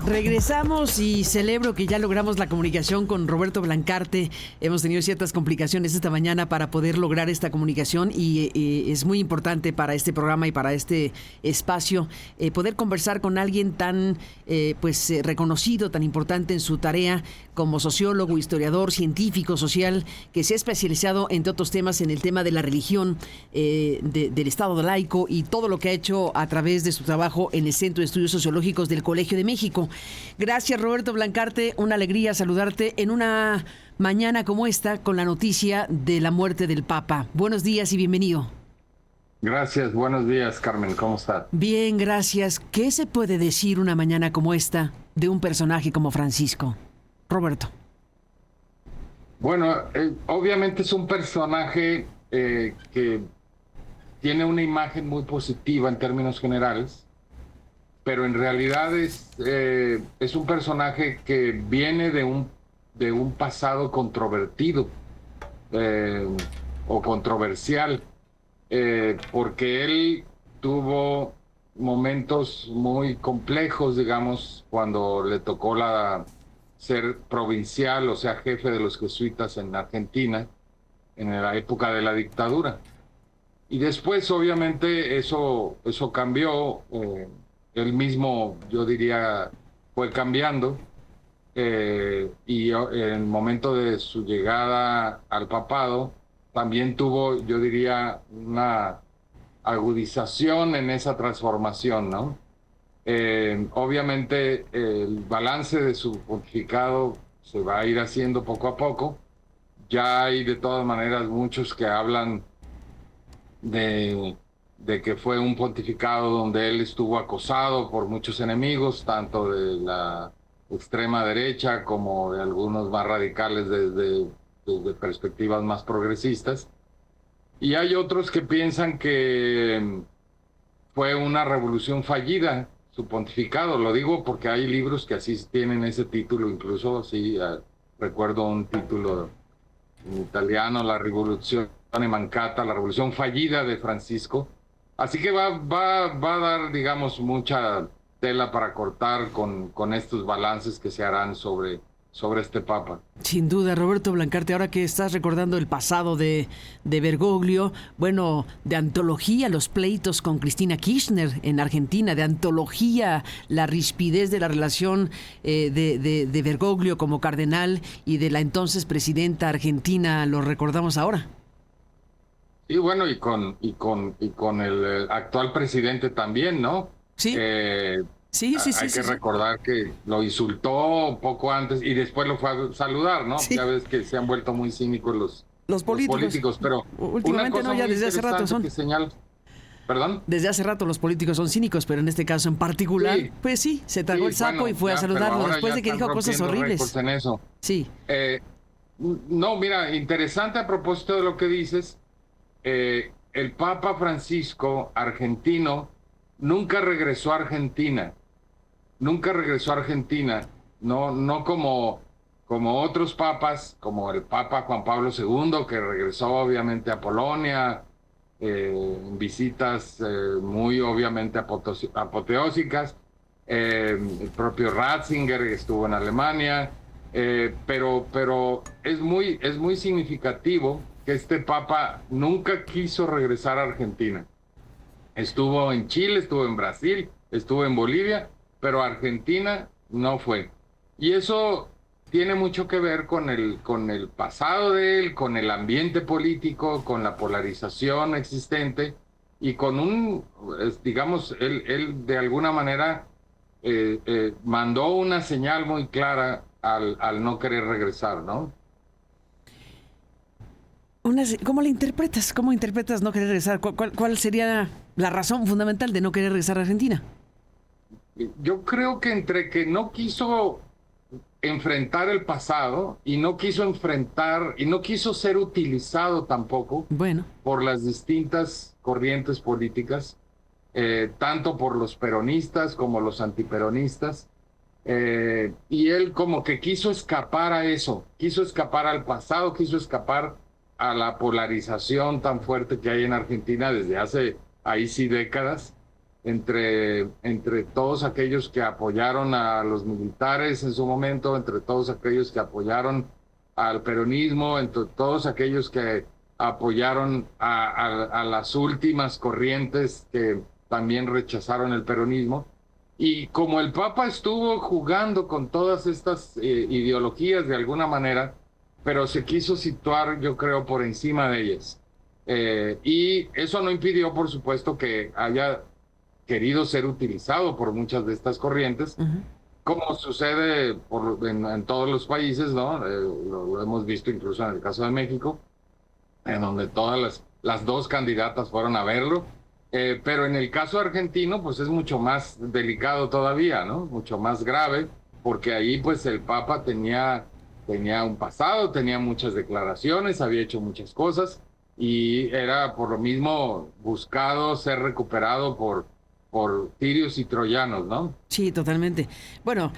Regresamos y celebro que ya logramos la comunicación con Roberto Blancarte. Hemos tenido ciertas complicaciones esta mañana para poder lograr esta comunicación y es muy importante para este programa y para este espacio poder conversar con alguien tan reconocido, tan importante en su tarea como sociólogo, historiador, científico, social, que se ha especializado, entre otros temas, en el tema de la religión, del Estado laico y todo lo que ha hecho a través de su trabajo en el Centro de Estudios Sociológicos del Colegio de México. Gracias, Roberto Blancarte, una alegría saludarte en una mañana como esta con la noticia de la muerte del Papa. Buenos días y bienvenido. Gracias, buenos días, Carmen, ¿cómo estás? Bien, gracias. ¿Qué se puede decir una mañana como esta de un personaje como Francisco? Roberto. Bueno, obviamente es un personaje que tiene una imagen muy positiva en términos generales, pero en realidad es un personaje que viene de un pasado controvertido o controversial, porque él tuvo momentos muy complejos, digamos, cuando le tocó ser provincial, o sea, jefe de los jesuitas en Argentina, en la época de la dictadura. Y después, obviamente, eso cambió. Él mismo, yo diría, fue cambiando, y en el momento de su llegada al papado también tuvo, yo diría, una agudización en esa transformación, ¿no? Obviamente el balance de su pontificado se va a ir haciendo poco a poco. Ya hay de todas maneras muchos que hablan de que fue un pontificado donde él estuvo acosado por muchos enemigos, tanto de la extrema derecha como de algunos más radicales desde perspectivas más progresistas. Y hay otros que piensan que fue una revolución fallida su pontificado. Lo digo porque hay libros que así tienen ese título, incluso sí, recuerdo un título en italiano, La Rivoluzione Mancata, la revolución fallida de Francisco. Así que va a dar, digamos, mucha tela para cortar con estos balances que se harán sobre este Papa. Sin duda, Roberto Blancarte, ahora que estás recordando el pasado de Bergoglio, bueno, de antología los pleitos con Cristina Kirchner en Argentina, de antología la rispidez de la relación de Bergoglio como cardenal y de la entonces presidenta argentina, lo recordamos ahora. Y bueno, y con el actual presidente también, ¿no? Sí. Sí. Hay que recordar que lo insultó poco antes y después lo fue a saludar, ¿no? Sí. Ya ves que se han vuelto muy cínicos los políticos, pero últimamente no, ya desde hace rato son. ¿Perdón? Desde hace rato los políticos son cínicos, pero en este caso en particular, sí. Pues sí, se tragó el sapo y fue a saludarlo después de que dijo cosas horribles. En eso. Sí. No, mira, interesante a propósito de lo que dices. El Papa Francisco, argentino, nunca regresó a Argentina. No como otros papas, como el Papa Juan Pablo II, que regresó obviamente a Polonia, en visitas muy obviamente apoteósicas. El propio Ratzinger estuvo en Alemania, pero es muy significativo que este Papa nunca quiso regresar a Argentina. Estuvo en Chile, estuvo en Brasil, estuvo en Bolivia, pero Argentina no fue. Y eso tiene mucho que ver con el pasado de él, con el ambiente político, con la polarización existente y con digamos, él de alguna manera mandó una señal muy clara al no querer regresar, ¿no? ¿Cómo la interpretas? ¿Cómo interpretas no querer regresar? ¿Cuál sería la razón fundamental de no querer regresar a Argentina? Yo creo que entre que no quiso enfrentar el pasado y no quiso ser utilizado tampoco por las distintas corrientes políticas, tanto por los peronistas como los antiperonistas, y él como que quiso escapar a eso, quiso escapar al pasado, quiso escapar a la polarización tan fuerte que hay en Argentina desde hace, ahí sí, décadas, entre todos aquellos que apoyaron a los militares en su momento, entre todos aquellos que apoyaron al peronismo, entre todos aquellos que apoyaron a las últimas corrientes que también rechazaron el peronismo. Y como el Papa estuvo jugando con todas estas ideologías de alguna manera, pero se quiso situar, yo creo, por encima de ellas. Y eso no impidió, por supuesto, que haya querido ser utilizado por muchas de estas corrientes, como sucede en todos los países, ¿no? Lo hemos visto incluso en el caso de México, en donde todas las dos candidatas fueron a verlo. Pero en el caso argentino, pues es mucho más delicado todavía, ¿no? Mucho más grave, porque ahí pues el Papa tenía un pasado, tenía muchas declaraciones, había hecho muchas cosas, y era por lo mismo buscado ser recuperado por tirios y troyanos, ¿no? Sí, totalmente. Bueno,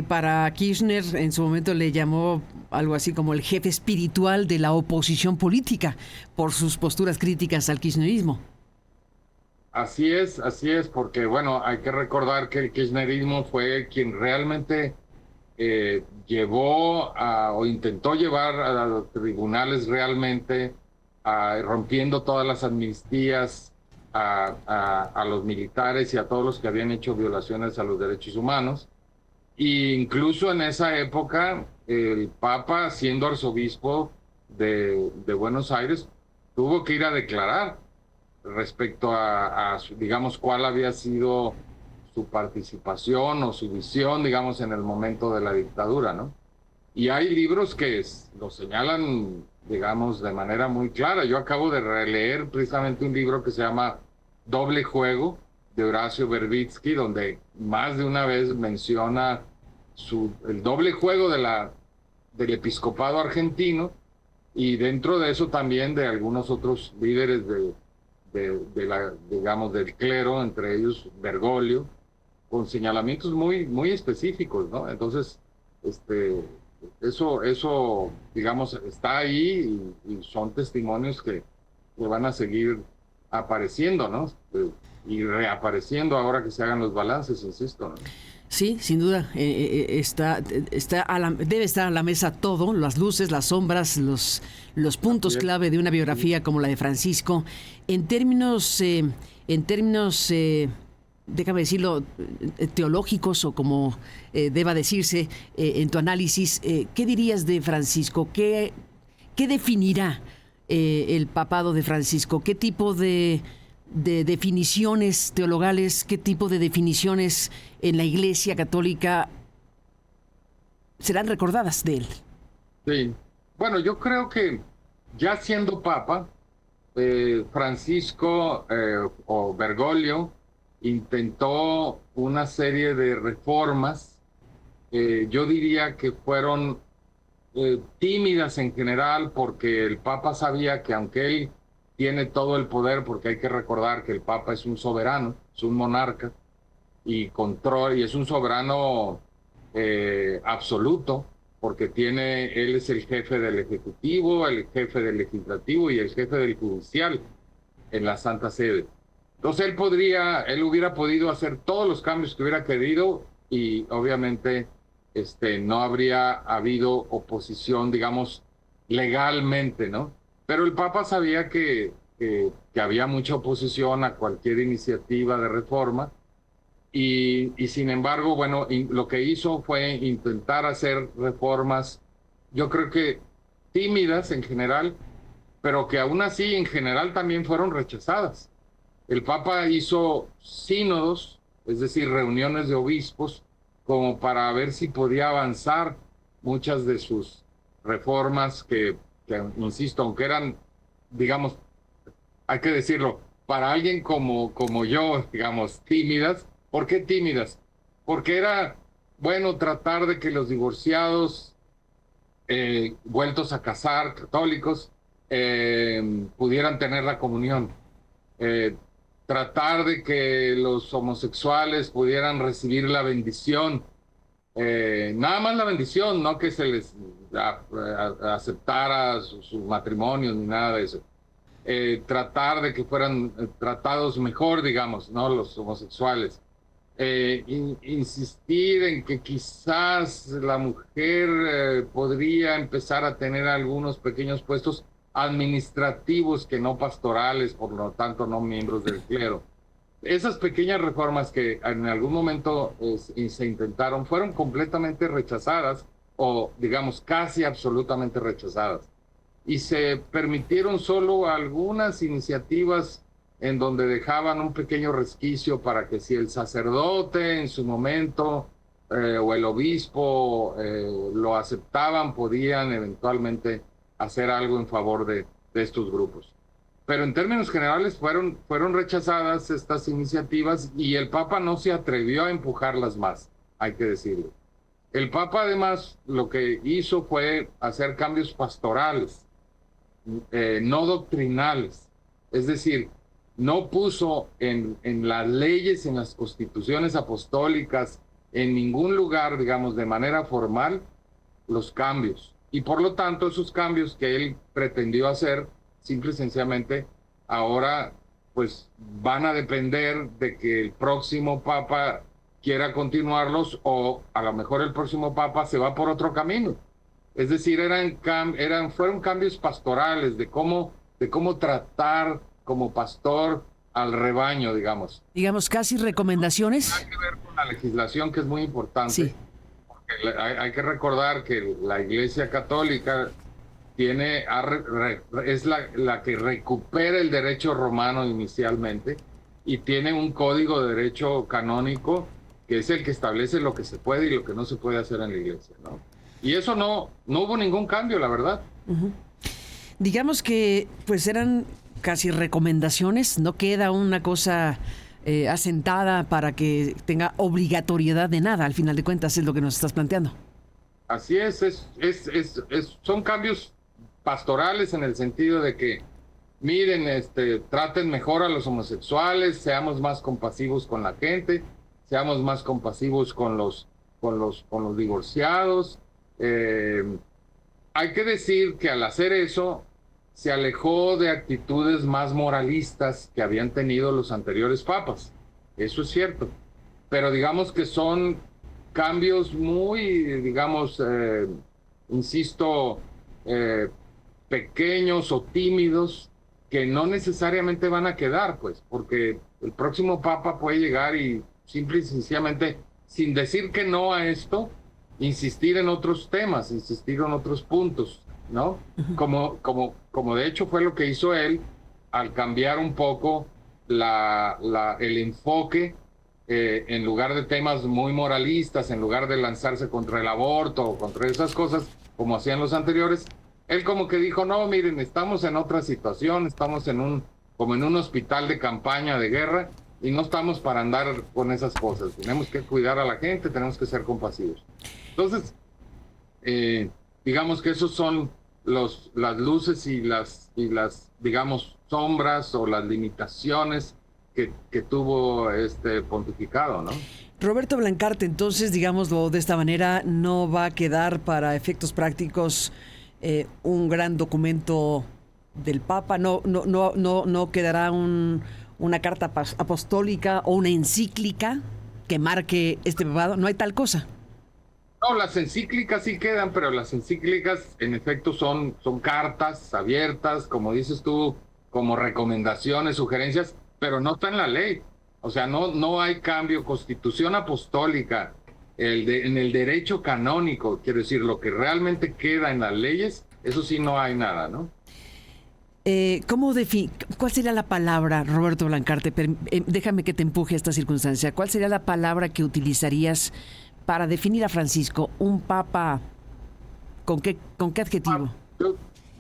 para Kirchner en su momento le llamó algo así como el jefe espiritual de la oposición política por sus posturas críticas al kirchnerismo. Así es, porque bueno, hay que recordar que el kirchnerismo fue quien realmente llevó o intentó llevar a los tribunales realmente, rompiendo todas las amnistías a los militares y a todos los que habían hecho violaciones a los derechos humanos. E incluso en esa época, el Papa, siendo arzobispo de Buenos Aires, tuvo que ir a declarar respecto digamos, cuál había sido su participación o su visión, digamos, en el momento de la dictadura, ¿no? Y hay libros que lo señalan, digamos, de manera muy clara. Yo acabo de releer precisamente un libro que se llama Doble Juego, de Horacio Verbitsky, donde más de una vez menciona el doble juego del episcopado argentino, y dentro de eso también de algunos otros líderes digamos, del clero, entre ellos Bergoglio, con señalamientos muy, muy específicos, ¿no? Entonces, eso, digamos, está ahí, y son testimonios que van a seguir apareciendo, ¿no? Y reapareciendo ahora que se hagan los balances, insisto, ¿no? Sí, sin duda, debe estar a la mesa todo, las luces, las sombras, los puntos clave de una biografía como la de Francisco. En términos, déjame decirlo, teológicos, o como deba decirse en tu análisis, ¿qué dirías de Francisco? ¿Qué definirá el papado de Francisco? ¿Qué tipo de definiciones teologales, qué tipo de definiciones en la Iglesia Católica serán recordadas de él? Sí, bueno, yo creo que ya siendo Papa, Francisco o Bergoglio intentó una serie de reformas, yo diría que fueron tímidas en general, porque el Papa sabía que aunque él tiene todo el poder, porque hay que recordar que el Papa es un soberano, es un monarca, y es un soberano absoluto, porque él es el jefe del Ejecutivo, el jefe del Legislativo y el jefe del Judicial en la Santa Sede. Entonces él hubiera podido hacer todos los cambios que hubiera querido, y obviamente no habría habido oposición, digamos, legalmente, ¿no? Pero el Papa sabía que había mucha oposición a cualquier iniciativa de reforma, y sin embargo, bueno, lo que hizo fue intentar hacer reformas, yo creo que tímidas en general, pero que aún así en general también fueron rechazadas. El Papa hizo sínodos, es decir, reuniones de obispos, como para ver si podía avanzar muchas de sus reformas que insisto, aunque eran, digamos, hay que decirlo, para alguien como yo, digamos, tímidas. ¿Por qué tímidas? Porque era, bueno, tratar de que los divorciados vueltos a casar, católicos, pudieran tener la comunión. Tratar de que los homosexuales pudieran recibir la bendición. Nada más la bendición, no que se les aceptara sus matrimonios ni nada de eso. tratar de que fueran tratados mejor, digamos, ¿no? Los homosexuales. Insistir en que quizás la mujer podría empezar a tener algunos pequeños puestos administrativos que no pastorales, por lo tanto no miembros del clero. Esas pequeñas reformas que en algún momento se intentaron fueron completamente rechazadas o digamos casi absolutamente rechazadas y se permitieron solo algunas iniciativas en donde dejaban un pequeño resquicio para que si el sacerdote en su momento o el obispo lo aceptaban, podían eventualmente hacer algo en favor de estos grupos. Pero en términos generales fueron rechazadas estas iniciativas y el Papa no se atrevió a empujarlas más, hay que decirlo. El Papa además lo que hizo fue hacer cambios pastorales, no doctrinales. Es decir, no puso en las leyes, en las constituciones apostólicas, en ningún lugar, digamos, de manera formal, los cambios. Y por lo tanto, esos cambios que él pretendió hacer, simple y sencillamente, ahora pues van a depender de que el próximo Papa quiera continuarlos o a lo mejor el próximo Papa se va por otro camino. Es decir, fueron cambios pastorales de cómo tratar como pastor al rebaño, digamos. Digamos, casi recomendaciones. Tiene que ver con la legislación, que es muy importante. Sí. Porque hay que recordar que la Iglesia Católica es la que recupera el derecho romano inicialmente y tiene un código de derecho canónico que es el que establece lo que se puede y lo que no se puede hacer en la Iglesia, ¿no? Y eso no hubo ningún cambio, la verdad. Uh-huh. Digamos que pues eran casi recomendaciones, no queda una cosa asentada para que tenga obligatoriedad de nada, al final de cuentas es lo que nos estás planteando. Así son cambios pastorales en el sentido de que, miren, traten mejor a los homosexuales, seamos más compasivos con la gente, seamos más compasivos con los divorciados. Hay que decir que al hacer eso se alejó de actitudes más moralistas que habían tenido los anteriores papas. Eso es cierto. Pero digamos que son cambios muy, digamos, insisto, pequeños o tímidos que no necesariamente van a quedar, pues, porque el próximo papa puede llegar y simple y sencillamente, sin decir que no a esto, insistir en otros temas, insistir en otros puntos, ¿no? Como de hecho fue lo que hizo él al cambiar un poco el enfoque, en lugar de temas muy moralistas, en lugar de lanzarse contra el aborto o contra esas cosas como hacían los anteriores, él como que dijo, no, miren, estamos en otra situación, estamos como en un hospital de campaña de guerra y no estamos para andar con esas cosas. Tenemos que cuidar a la gente, tenemos que ser compasivos. Entonces, digamos que esos son las luces y las, digamos, sombras o las limitaciones que tuvo este pontificado, ¿no? Roberto Blancarte, entonces, digámoslo de esta manera, no va a quedar para efectos prácticos un gran documento del Papa, no quedará una carta apostólica o una encíclica que marque este papado, no hay tal cosa. No, las encíclicas sí quedan, pero las encíclicas en efecto son cartas abiertas, como dices tú, como recomendaciones, sugerencias, pero no está en la ley. O sea, no hay cambio. Constitución apostólica, en el derecho canónico, quiero decir, lo que realmente queda en las leyes, eso sí no hay nada, ¿no? ¿Cuál sería la palabra, Roberto Blancarte? Déjame que te empuje a esta circunstancia. ¿Cuál sería la palabra que utilizarías para definir a Francisco? ¿Un papa con qué adjetivo?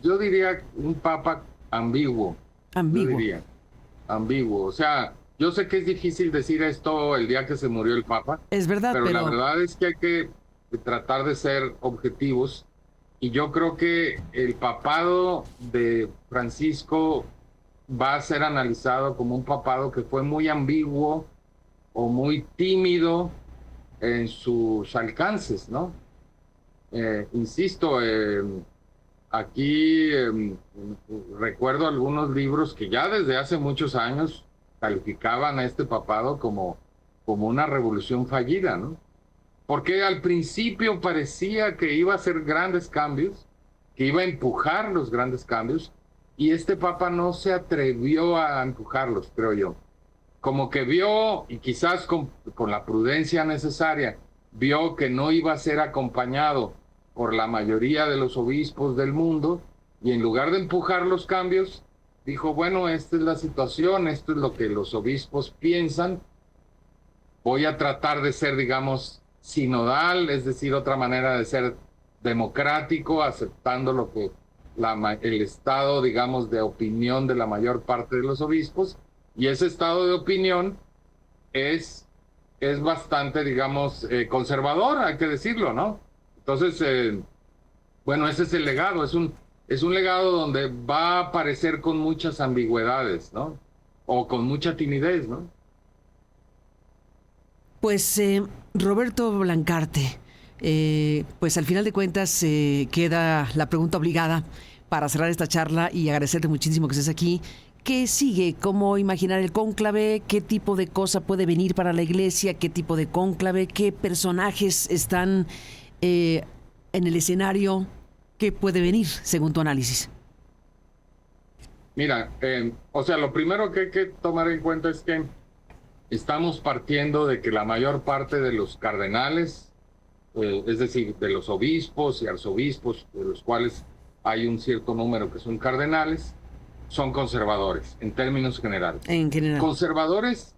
Yo diría un papa ambiguo. Ambiguo. Yo diría ambiguo. O sea, yo sé que es difícil decir esto el día que se murió el papa. Es verdad, pero la verdad es que hay que tratar de ser objetivos. Y yo creo que el papado de Francisco va a ser analizado como un papado que fue muy ambiguo o muy tímido en sus alcances, ¿no? Insisto, aquí recuerdo algunos libros que ya desde hace muchos años calificaban a este papado como una revolución fallida, ¿no? Porque al principio parecía que iba a hacer grandes cambios, que iba a empujar los grandes cambios, y este papa no se atrevió a empujarlos, creo yo. Como que vio, y quizás con la prudencia necesaria, vio que no iba a ser acompañado por la mayoría de los obispos del mundo, y en lugar de empujar los cambios, dijo, bueno, esta es la situación, esto es lo que los obispos piensan, voy a tratar de ser, digamos, sinodal, es decir, otra manera de ser democrático, aceptando lo que el estado, digamos, de opinión de la mayor parte de los obispos, y ese estado de opinión es bastante, digamos, conservador, hay que decirlo, ¿no? Entonces, bueno, ese es el legado, es un legado donde va a aparecer con muchas ambigüedades, ¿no? O con mucha timidez, ¿no? Pues Roberto Blancarte, pues al final de cuentas queda la pregunta obligada para cerrar esta charla y agradecerte muchísimo que estés aquí. ¿Qué sigue? ¿Cómo imaginar el cónclave? ¿Qué tipo de cosa puede venir para la iglesia? ¿Qué tipo de cónclave? ¿Qué personajes están en el escenario? ¿Qué puede venir según tu análisis? Mira, o sea, lo primero que hay que tomar en cuenta es que estamos partiendo de que la mayor parte de los cardenales, es decir, de los obispos y arzobispos, de los cuales hay un cierto número que son cardenales, son conservadores, en términos generales. En general. Conservadores,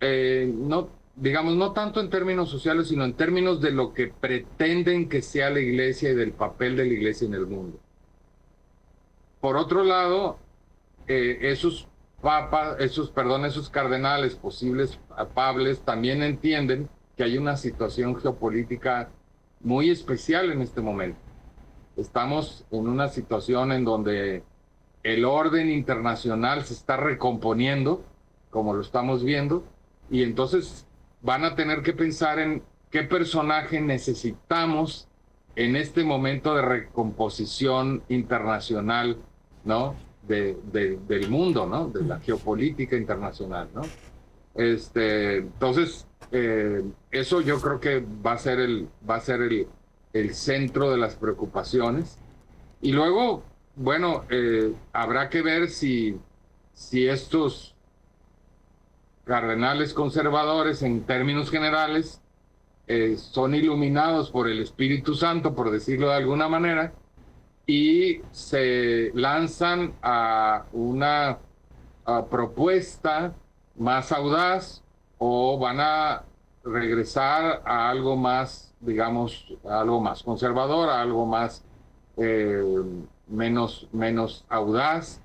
no, digamos, no tanto en términos sociales, sino en términos de lo que pretenden que sea la iglesia y del papel de la iglesia en el mundo. Por otro lado, esos cardenales posibles papables también entienden que hay una situación geopolítica muy especial en este momento. Estamos en una situación en donde el orden internacional se está recomponiendo, como lo estamos viendo, y entonces van a tener que pensar en qué personaje necesitamos en este momento de recomposición internacional, ¿no? Del mundo, ¿no? De la geopolítica internacional, ¿no? Entonces, eso yo creo que va a ser el centro de las preocupaciones. Y luego, bueno, habrá que ver si estos cardenales conservadores, en términos generales, son iluminados por el Espíritu Santo, por decirlo de alguna manera, y se lanzan a una propuesta más audaz, o van a regresar a algo más, digamos, a algo más conservador, a algo más menos audaz.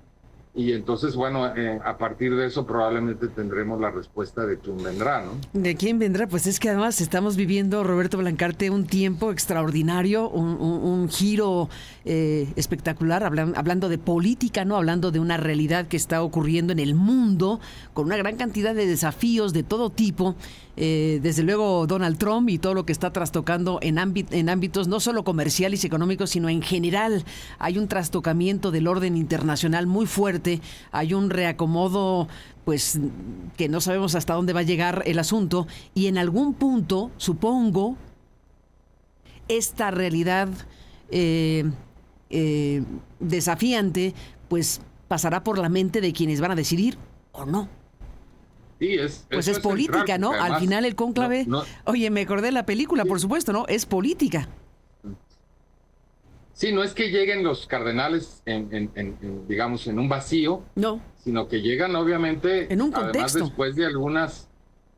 Y entonces, bueno, a partir de eso probablemente tendremos la respuesta de quién vendrá, ¿no? ¿De quién vendrá? Pues es que además estamos viviendo, Roberto Blancarte, un tiempo extraordinario, un giro espectacular, hablando de política, ¿no? Hablando de una realidad que está ocurriendo en el mundo, con una gran cantidad de desafíos de todo tipo. Desde luego Donald Trump y todo lo que está trastocando en ámbitos no solo comerciales y económicos, sino en general. Hay un trastocamiento del orden internacional muy fuerte, hay un reacomodo, pues, que no sabemos hasta dónde va a llegar el asunto, y en algún punto, supongo, esta realidad desafiante, pues pasará por la mente de quienes van a decidir o no. Sí, pues es política, central, ¿no? Además, al final el cónclave, oye, me acordé de la película, sí, por supuesto, ¿no? Es política. Sí, no es que lleguen los cardenales digamos, en un vacío, no, sino que llegan, obviamente, en un contexto. Además,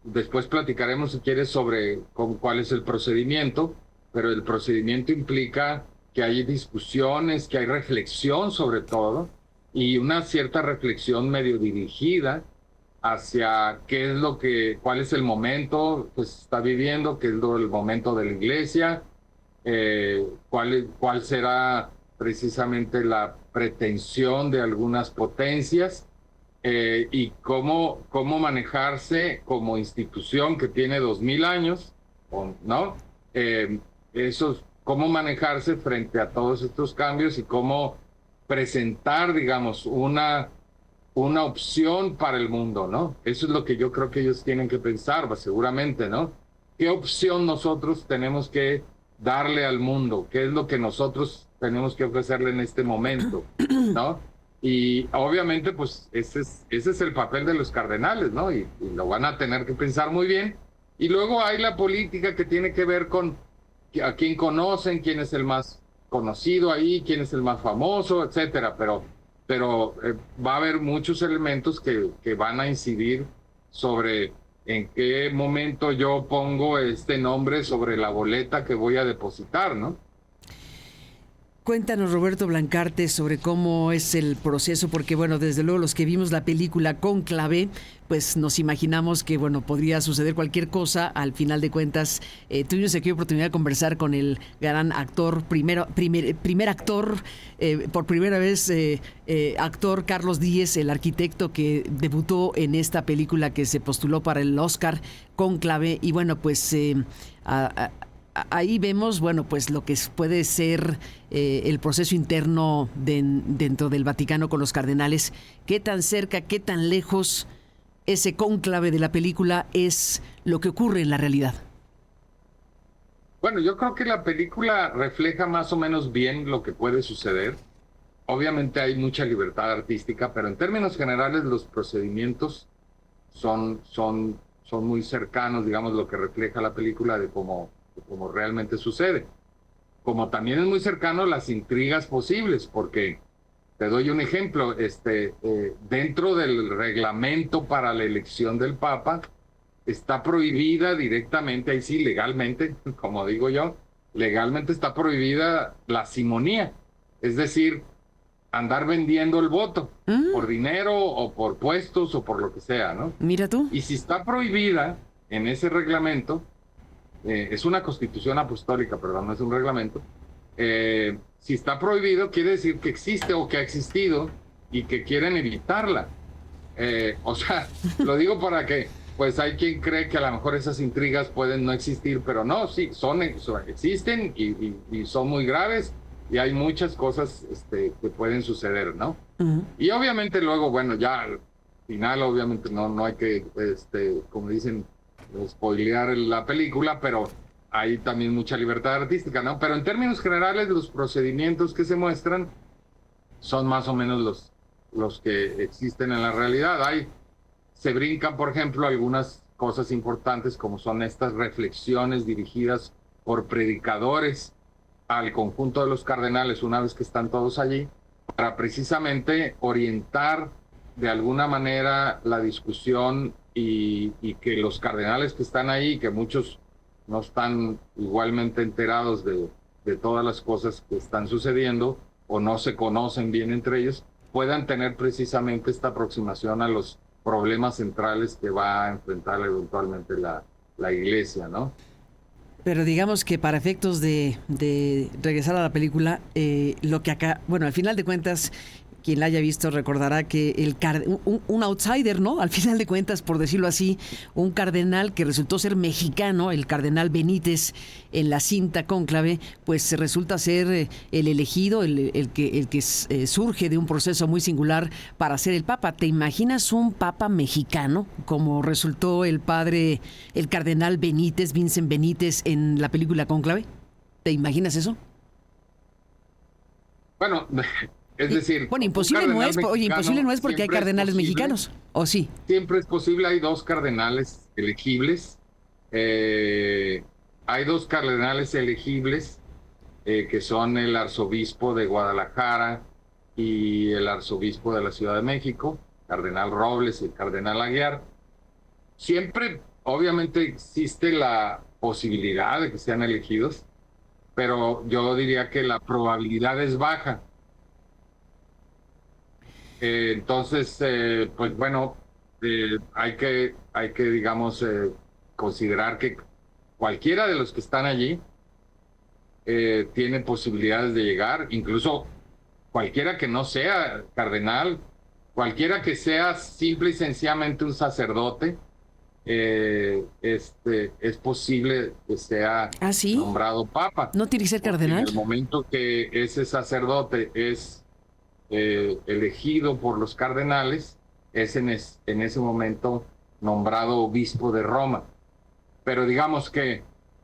después platicaremos, si quieres, sobre cuál es el procedimiento, pero el procedimiento implica que hay discusiones, que hay reflexión sobre todo, y una cierta reflexión medio dirigida hacia cuál es el momento que se está viviendo, qué es el momento de la iglesia, cuál será precisamente la pretensión de algunas potencias, y cómo manejarse como institución que tiene 2000 años, ¿no? Eso cómo manejarse frente a todos estos cambios y cómo presentar, digamos, una opción para el mundo, ¿no? Eso es lo que yo creo que ellos tienen que pensar, seguramente, ¿no? ¿Qué opción nosotros tenemos que darle al mundo? ¿Qué es lo que nosotros tenemos que ofrecerle en este momento, ¿no? Y obviamente, pues, ese es el papel de los cardenales, ¿no? Y lo van a tener que pensar muy bien. Y luego hay la política que tiene que ver con a quién conocen, quién es el más conocido ahí, quién es el más famoso, etcétera. Pero va a haber muchos elementos que van a incidir sobre en qué momento yo pongo este nombre sobre la boleta que voy a depositar, ¿no? Cuéntanos, Roberto Blancarte, sobre cómo es el proceso, porque bueno, desde luego los que vimos la película Cónclave, pues nos imaginamos que bueno, podría suceder cualquier cosa. Al final de cuentas, tuvimos aquí oportunidad de conversar con el gran actor, primer actor, por primera vez actor Carlos Díez, el arquitecto que debutó en esta película que se postuló para el Oscar, Cónclave, y bueno, pues ahí vemos, bueno, pues lo que puede ser el proceso interno dentro del Vaticano con los cardenales. ¿Qué tan cerca, qué tan lejos ese cónclave de la película es lo que ocurre en la realidad? Bueno, yo creo que la película refleja más o menos bien lo que puede suceder. Obviamente hay mucha libertad artística, pero en términos generales los procedimientos son muy cercanos, digamos, lo que refleja la película de cómo realmente sucede. Como también es muy cercano las intrigas posibles, porque te doy un ejemplo, dentro del reglamento para la elección del Papa está prohibida directamente, ahí sí, legalmente, como digo yo, legalmente está prohibida la simonía, es decir, andar vendiendo el voto por dinero o por puestos o por lo que sea, ¿no? Mira tú. Y si está prohibida en ese reglamento, es una constitución apostólica, perdón, no es un reglamento. Si está prohibido, quiere decir que existe o que ha existido y que quieren evitarla. O sea, lo digo para que, pues hay quien cree que a lo mejor esas intrigas pueden no existir, pero no, sí, existen y son muy graves y hay muchas cosas que pueden suceder, ¿no? Uh-huh. Y obviamente luego, bueno, ya al final, obviamente no hay que, como dicen, spoilear la película, pero hay también mucha libertad artística, ¿no? Pero en términos generales, los procedimientos que se muestran son más o menos los que existen en la realidad. Se brincan, por ejemplo, algunas cosas importantes como son estas reflexiones dirigidas por predicadores al conjunto de los cardenales una vez que están todos allí, para precisamente orientar de alguna manera la discusión y que los cardenales que están ahí, que muchos no están igualmente enterados de todas las cosas que están sucediendo o no se conocen bien entre ellos, puedan tener precisamente esta aproximación a los problemas centrales que va a enfrentar eventualmente la Iglesia, ¿no? Pero digamos que para efectos de regresar a la película, lo que acá, bueno, al final de cuentas, quien la haya visto recordará que un outsider, ¿no? Al final de cuentas, por decirlo así, un cardenal que resultó ser mexicano, el cardenal Benítez, en la cinta Cónclave, pues resulta ser el elegido, el que surge de un proceso muy singular para ser el Papa. ¿Te imaginas un Papa mexicano, como resultó el cardenal Benítez, Vincent Benítez, en la película Cónclave? ¿Te imaginas eso? Bueno, es decir, bueno, imposible no es, imposible no es porque hay cardenales mexicanos, ¿o sí? Siempre es posible, hay dos cardenales elegibles. Hay dos cardenales elegibles que son el arzobispo de Guadalajara y el arzobispo de la Ciudad de México, cardenal Robles y el cardenal Aguiar. Siempre, obviamente, existe la posibilidad de que sean elegidos, pero yo diría que la probabilidad es baja. Entonces, pues bueno, hay que digamos, considerar que cualquiera de los que están allí tiene posibilidades de llegar, incluso cualquiera que no sea cardenal, cualquiera que sea simple y sencillamente un sacerdote, es posible que sea ¿Ah, sí? nombrado papa. ¿No tiene que ser Porque en cardenal? el momento que ese sacerdote es elegido por los cardenales, es en ese momento nombrado obispo de Roma. Pero digamos que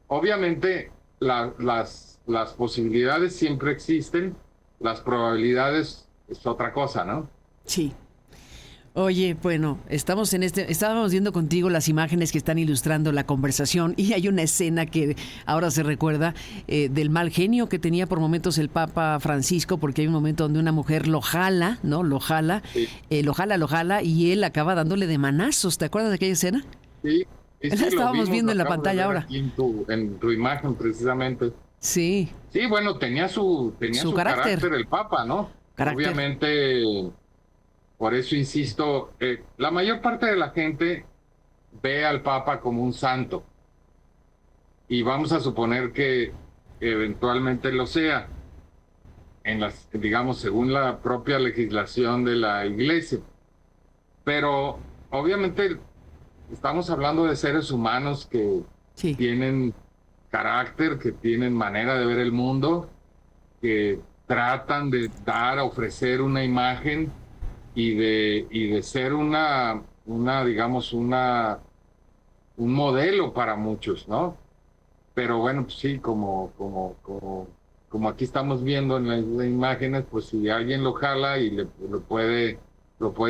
obviamente las posibilidades siempre existen, las probabilidades es otra cosa, ¿no? Sí. Oye, bueno, estábamos viendo contigo las imágenes que están ilustrando la conversación y hay una escena que ahora se recuerda del mal genio que tenía por momentos el Papa Francisco, porque hay un momento donde una mujer lo jala, ¿no? Sí, Lo jala y él acaba dándole de manazos. ¿Te acuerdas de aquella escena? sí, sí, La sí, lo estábamos vimos, viendo lo en la acabo de pantalla ver ahora. aquí en tu imagen precisamente. Sí, Sí, bueno, tenía su su carácter, carácter el Papa, ¿no? carácter. Obviamente, por eso insisto, la mayor parte de la gente ve al Papa como un santo y vamos a suponer que eventualmente lo sea, digamos, según la propia legislación de la Iglesia. Pero obviamente estamos hablando de seres humanos que Sí. tienen carácter, que tienen manera de ver el mundo, que tratan de ofrecer una imagen y de ser digamos, un modelo para muchos, ¿no? Pero bueno, pues sí, como aquí estamos viendo en las imágenes, pues si alguien lo jala y lo puede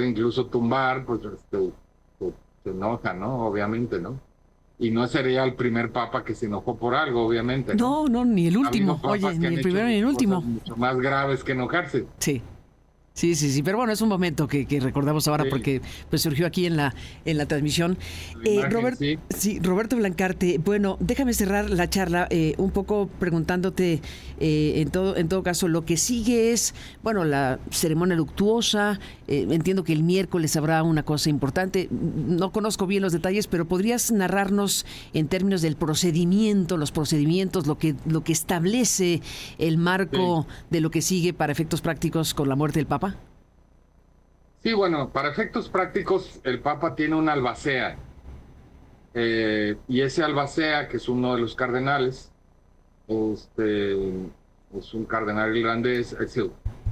incluso tumbar, pues se, se enoja, ¿no? Obviamente, ¿no? Y no sería el primer papa que se enojó por algo, obviamente, ¿no? No, no, ni el Ha habido último. Oye, papas que ni han el hecho primero ni el cosas último. mucho más graves que enojarse. Sí. Sí, sí, sí, pero bueno, es un momento que recordamos ahora Sí, porque pues surgió aquí en la transmisión. la imagen, sí. Sí, Roberto Blancarte, bueno, déjame cerrar la charla un poco preguntándote en todo caso, lo que sigue es, bueno, la ceremonia luctuosa, entiendo que el miércoles habrá una cosa importante, no conozco bien los detalles, pero ¿podrías narrarnos en términos del procedimiento, los procedimientos, lo que establece el Sí. marco de lo que sigue para efectos prácticos con la muerte del Papa? Sí, bueno, para efectos prácticos, el Papa tiene un albacea, y ese albacea, que es uno de los cardenales, este, es un cardenal irlandés,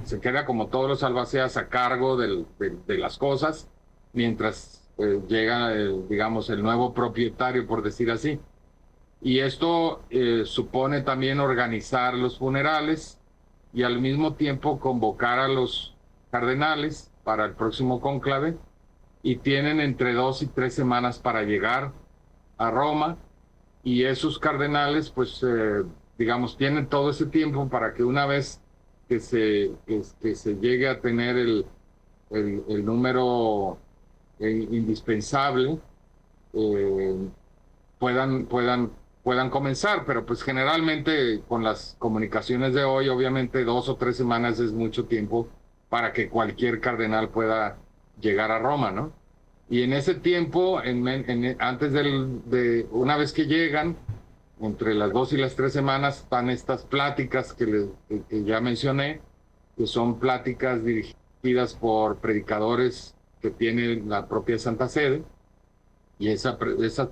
se queda como todos los albaceas a cargo de las cosas, mientras llega, digamos, el nuevo propietario, por decir así. Y esto supone también organizar los funerales y al mismo tiempo convocar a los cardenales para el próximo cónclave, y tienen entre 2 y 3 semanas para llegar a Roma, y esos cardenales pues digamos tienen todo ese tiempo para que una vez que se llegue a tener el número indispensable, eh, puedan, puedan, puedan comenzar, pero pues generalmente con las comunicaciones de hoy, obviamente 2 o 3 semanas es mucho tiempo para que cualquier cardenal pueda llegar a Roma, ¿no? Y en ese tiempo, antes una vez que llegan, entre las 2 y las 3 semanas, están estas pláticas que ya mencioné, que son pláticas dirigidas por predicadores que tiene la propia Santa Sede, y esas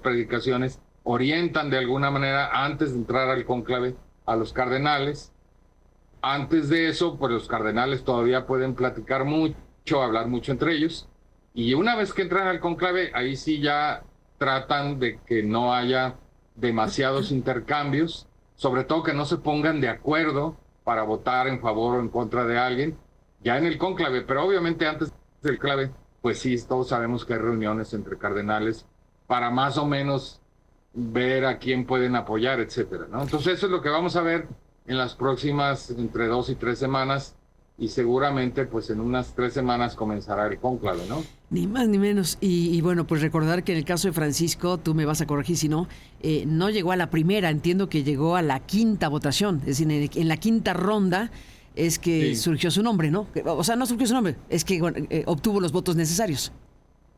predicaciones orientan de alguna manera antes de entrar al cónclave a los cardenales. Antes de eso, pues los cardenales todavía pueden platicar mucho, hablar mucho entre ellos, y una vez que entran al cónclave, ahí sí ya tratan de que no haya demasiados intercambios, sobre todo que no se pongan de acuerdo para votar en favor o en contra de alguien ya en el cónclave, pero obviamente antes del clave, pues sí, todos sabemos que hay reuniones entre cardenales para más o menos ver a quién pueden apoyar, etcétera, ¿no? Entonces eso es lo que vamos a ver en las próximas entre 2 y 3 semanas, y seguramente pues en unas 3 semanas comenzará el cónclave, ¿no? Ni más ni menos. Y bueno, pues recordar que en el caso de Francisco, tú me vas a corregir si no, no llegó a la primera, entiendo que llegó a la quinta votación, es decir, en la quinta ronda es que Sí, surgió su nombre, ¿no? O sea, no surgió su nombre, es que bueno, obtuvo los votos necesarios.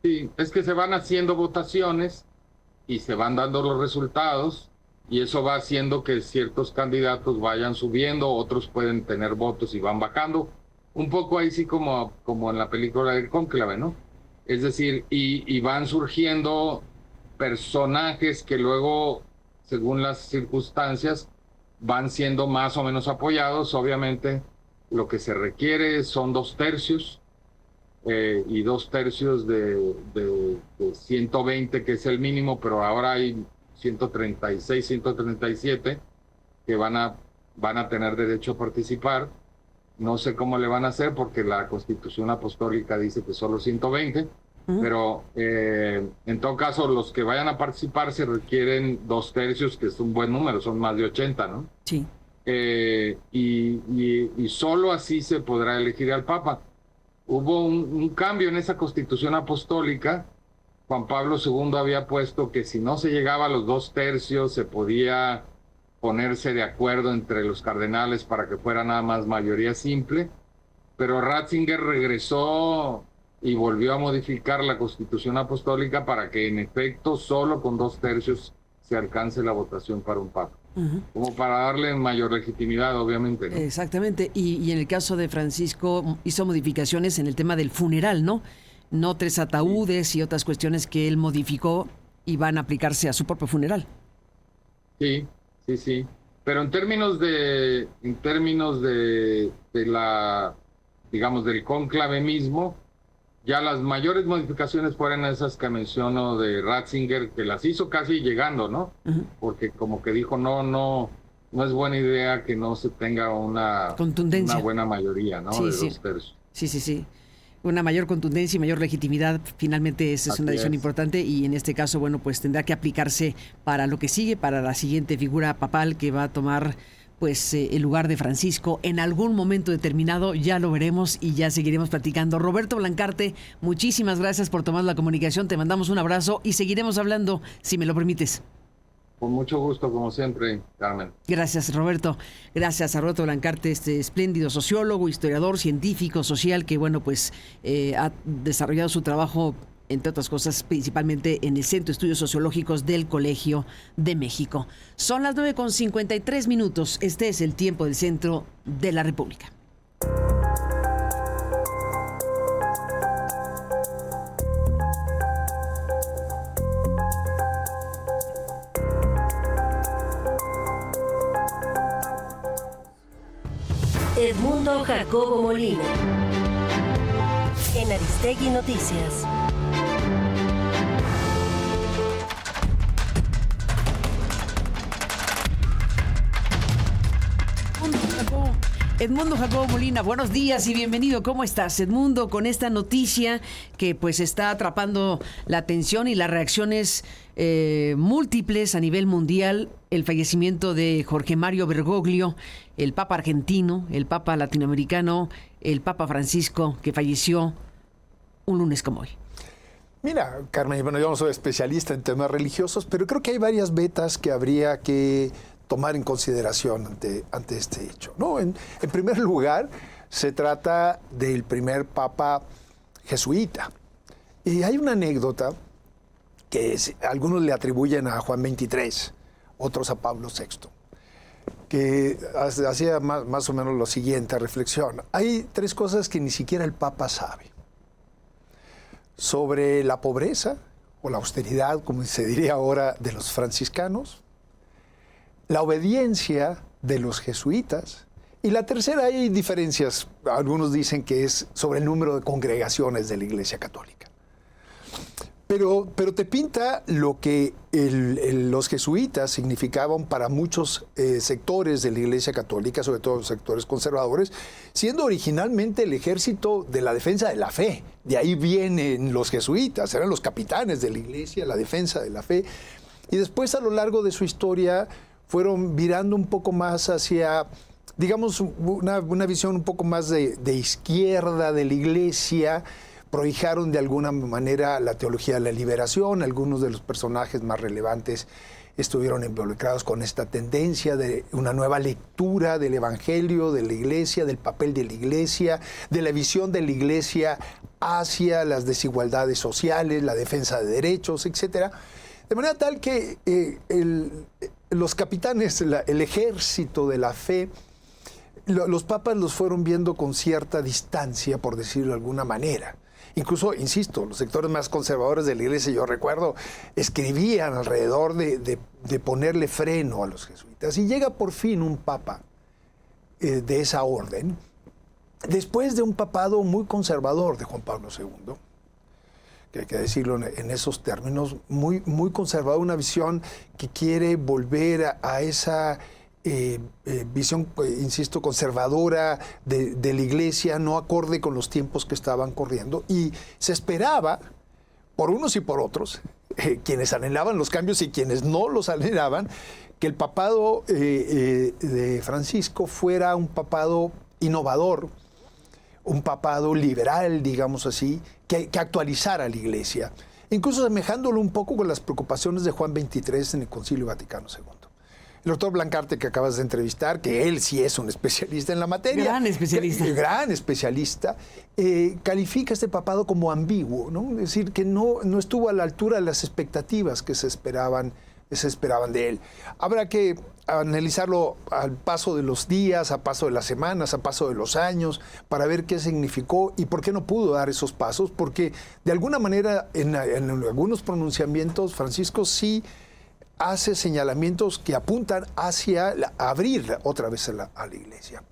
sí, es que se van haciendo votaciones y se van dando los resultados, y eso va haciendo que ciertos candidatos vayan subiendo, otros pueden tener votos y van bajando, un poco ahí sí como en la película del cónclave, ¿no? Es decir, y van surgiendo personajes que luego, según las circunstancias, van siendo más o menos apoyados. Obviamente lo que se requiere son 2/3 y 2/3 de 120, que es el mínimo, pero ahora hay 136, 137 que van a tener derecho a participar. No sé cómo le van a hacer porque la Constitución Apostólica dice que solo 120, pero en todo caso los que vayan a participar se requieren 2/3, que es un buen número, son más de 80, ¿no? Sí. Y solo así se podrá elegir al Papa. Hubo un cambio en esa Constitución Apostólica. Juan Pablo II había puesto que si no se llegaba a los 2/3 se podía ponerse de acuerdo entre los cardenales para que fuera nada más mayoría simple, pero Ratzinger regresó y volvió a modificar la Constitución Apostólica para que en efecto solo con 2/3 se alcance la votación para un Papa. Como para darle mayor legitimidad, obviamente, ¿no? Exactamente, y en el caso de Francisco hizo modificaciones en el tema del funeral, ¿no? No 3 ataúdes y otras cuestiones que él modificó y van a aplicarse a su propio funeral. Sí. Pero en términos de la, digamos, del cónclave mismo, ya las mayores modificaciones fueron esas que menciono de Ratzinger, que las hizo casi llegando, ¿no? Porque como que dijo, no es buena idea que no se tenga una buena mayoría, ¿no? Sí, de sí. 2/3. Sí. Una mayor contundencia y mayor legitimidad, finalmente esa es una decisión importante y en este caso, bueno, pues tendrá que aplicarse para lo que sigue, para la siguiente figura papal que va a tomar pues el lugar de Francisco en algún momento determinado. Ya lo veremos y ya seguiremos platicando. Roberto Blancarte, muchísimas gracias por tomar la comunicación, te mandamos un abrazo y seguiremos hablando, si me lo permites. Con mucho gusto, como siempre, Carmen. Gracias, Roberto. Gracias a Roberto Blancarte, este espléndido sociólogo, historiador, científico, social, que, bueno, pues ha desarrollado su trabajo, entre otras cosas, principalmente en el Centro de Estudios Sociológicos del Colegio de México. Son las 9:53. Este es el tiempo del centro de la República. Edmundo Jacobo Molina. En Aristegui Noticias. Edmundo Jacobo Molina, buenos días y bienvenido. ¿Cómo estás, Edmundo? Con esta noticia que pues está atrapando la atención y las reacciones múltiples a nivel mundial, el fallecimiento de Jorge Mario Bergoglio, el Papa argentino, el Papa latinoamericano, el Papa Francisco, que falleció un lunes como hoy. Mira, Carmen, bueno, yo no soy especialista en temas religiosos, pero creo que hay varias vetas que habría que tomar en consideración ante este hecho, ¿no? En primer lugar, se trata del primer papa jesuita. Y hay una anécdota que algunos le atribuyen a Juan XXIII, otros a Pablo VI, que hacía más o menos lo siguiente reflexión. Hay 3 cosas que ni siquiera el papa sabe. Sobre la pobreza o la austeridad, como se diría ahora, de los franciscanos, la obediencia de los jesuitas, y la tercera, hay diferencias, algunos dicen que es sobre el número de congregaciones de la Iglesia Católica. Pero te pinta lo que los jesuitas significaban para muchos sectores de la Iglesia Católica, sobre todo los sectores conservadores, siendo originalmente el ejército de la defensa de la fe. De ahí vienen los jesuitas, eran los capitanes de la Iglesia, la defensa de la fe. Y después, a lo largo de su historia, fueron virando un poco más hacia, digamos, una visión un poco más de izquierda de la Iglesia. Prohijaron de alguna manera la teología de la liberación. Algunos de los personajes más relevantes estuvieron involucrados con esta tendencia de una nueva lectura del Evangelio, de la Iglesia, del papel de la Iglesia, de la visión de la Iglesia hacia las desigualdades sociales, la defensa de derechos, etcétera. De manera tal que los capitanes, el ejército de la fe, los papas los fueron viendo con cierta distancia, por decirlo de alguna manera. Incluso, insisto, los sectores más conservadores de la iglesia, yo recuerdo, escribían alrededor de ponerle freno a los jesuitas. Y llega por fin un papa de esa orden, después de un papado muy conservador de Juan Pablo II, que hay que decirlo en esos términos, muy, muy conservador, una visión que quiere volver a esa visión, insisto, conservadora de la iglesia, no acorde con los tiempos que estaban corriendo, y se esperaba, por unos y por otros, quienes anhelaban los cambios y quienes no los anhelaban, que el papado de Francisco fuera un papado innovador, un papado liberal, digamos así, que actualizara la iglesia, incluso semejándolo un poco con las preocupaciones de Juan XXIII en el Concilio Vaticano II. El doctor Blancarte, que acabas de entrevistar, que él sí es un especialista en la materia. Gran especialista. Gran especialista. Califica este papado como ambiguo, ¿no? Es decir, que no estuvo a la altura de las expectativas que se esperaban de él. Habrá que analizarlo al paso de los días, a paso de las semanas, a paso de los años, para ver qué significó y por qué no pudo dar esos pasos, porque de alguna manera en algunos pronunciamientos Francisco sí hace señalamientos que apuntan hacia abrir otra vez a la iglesia.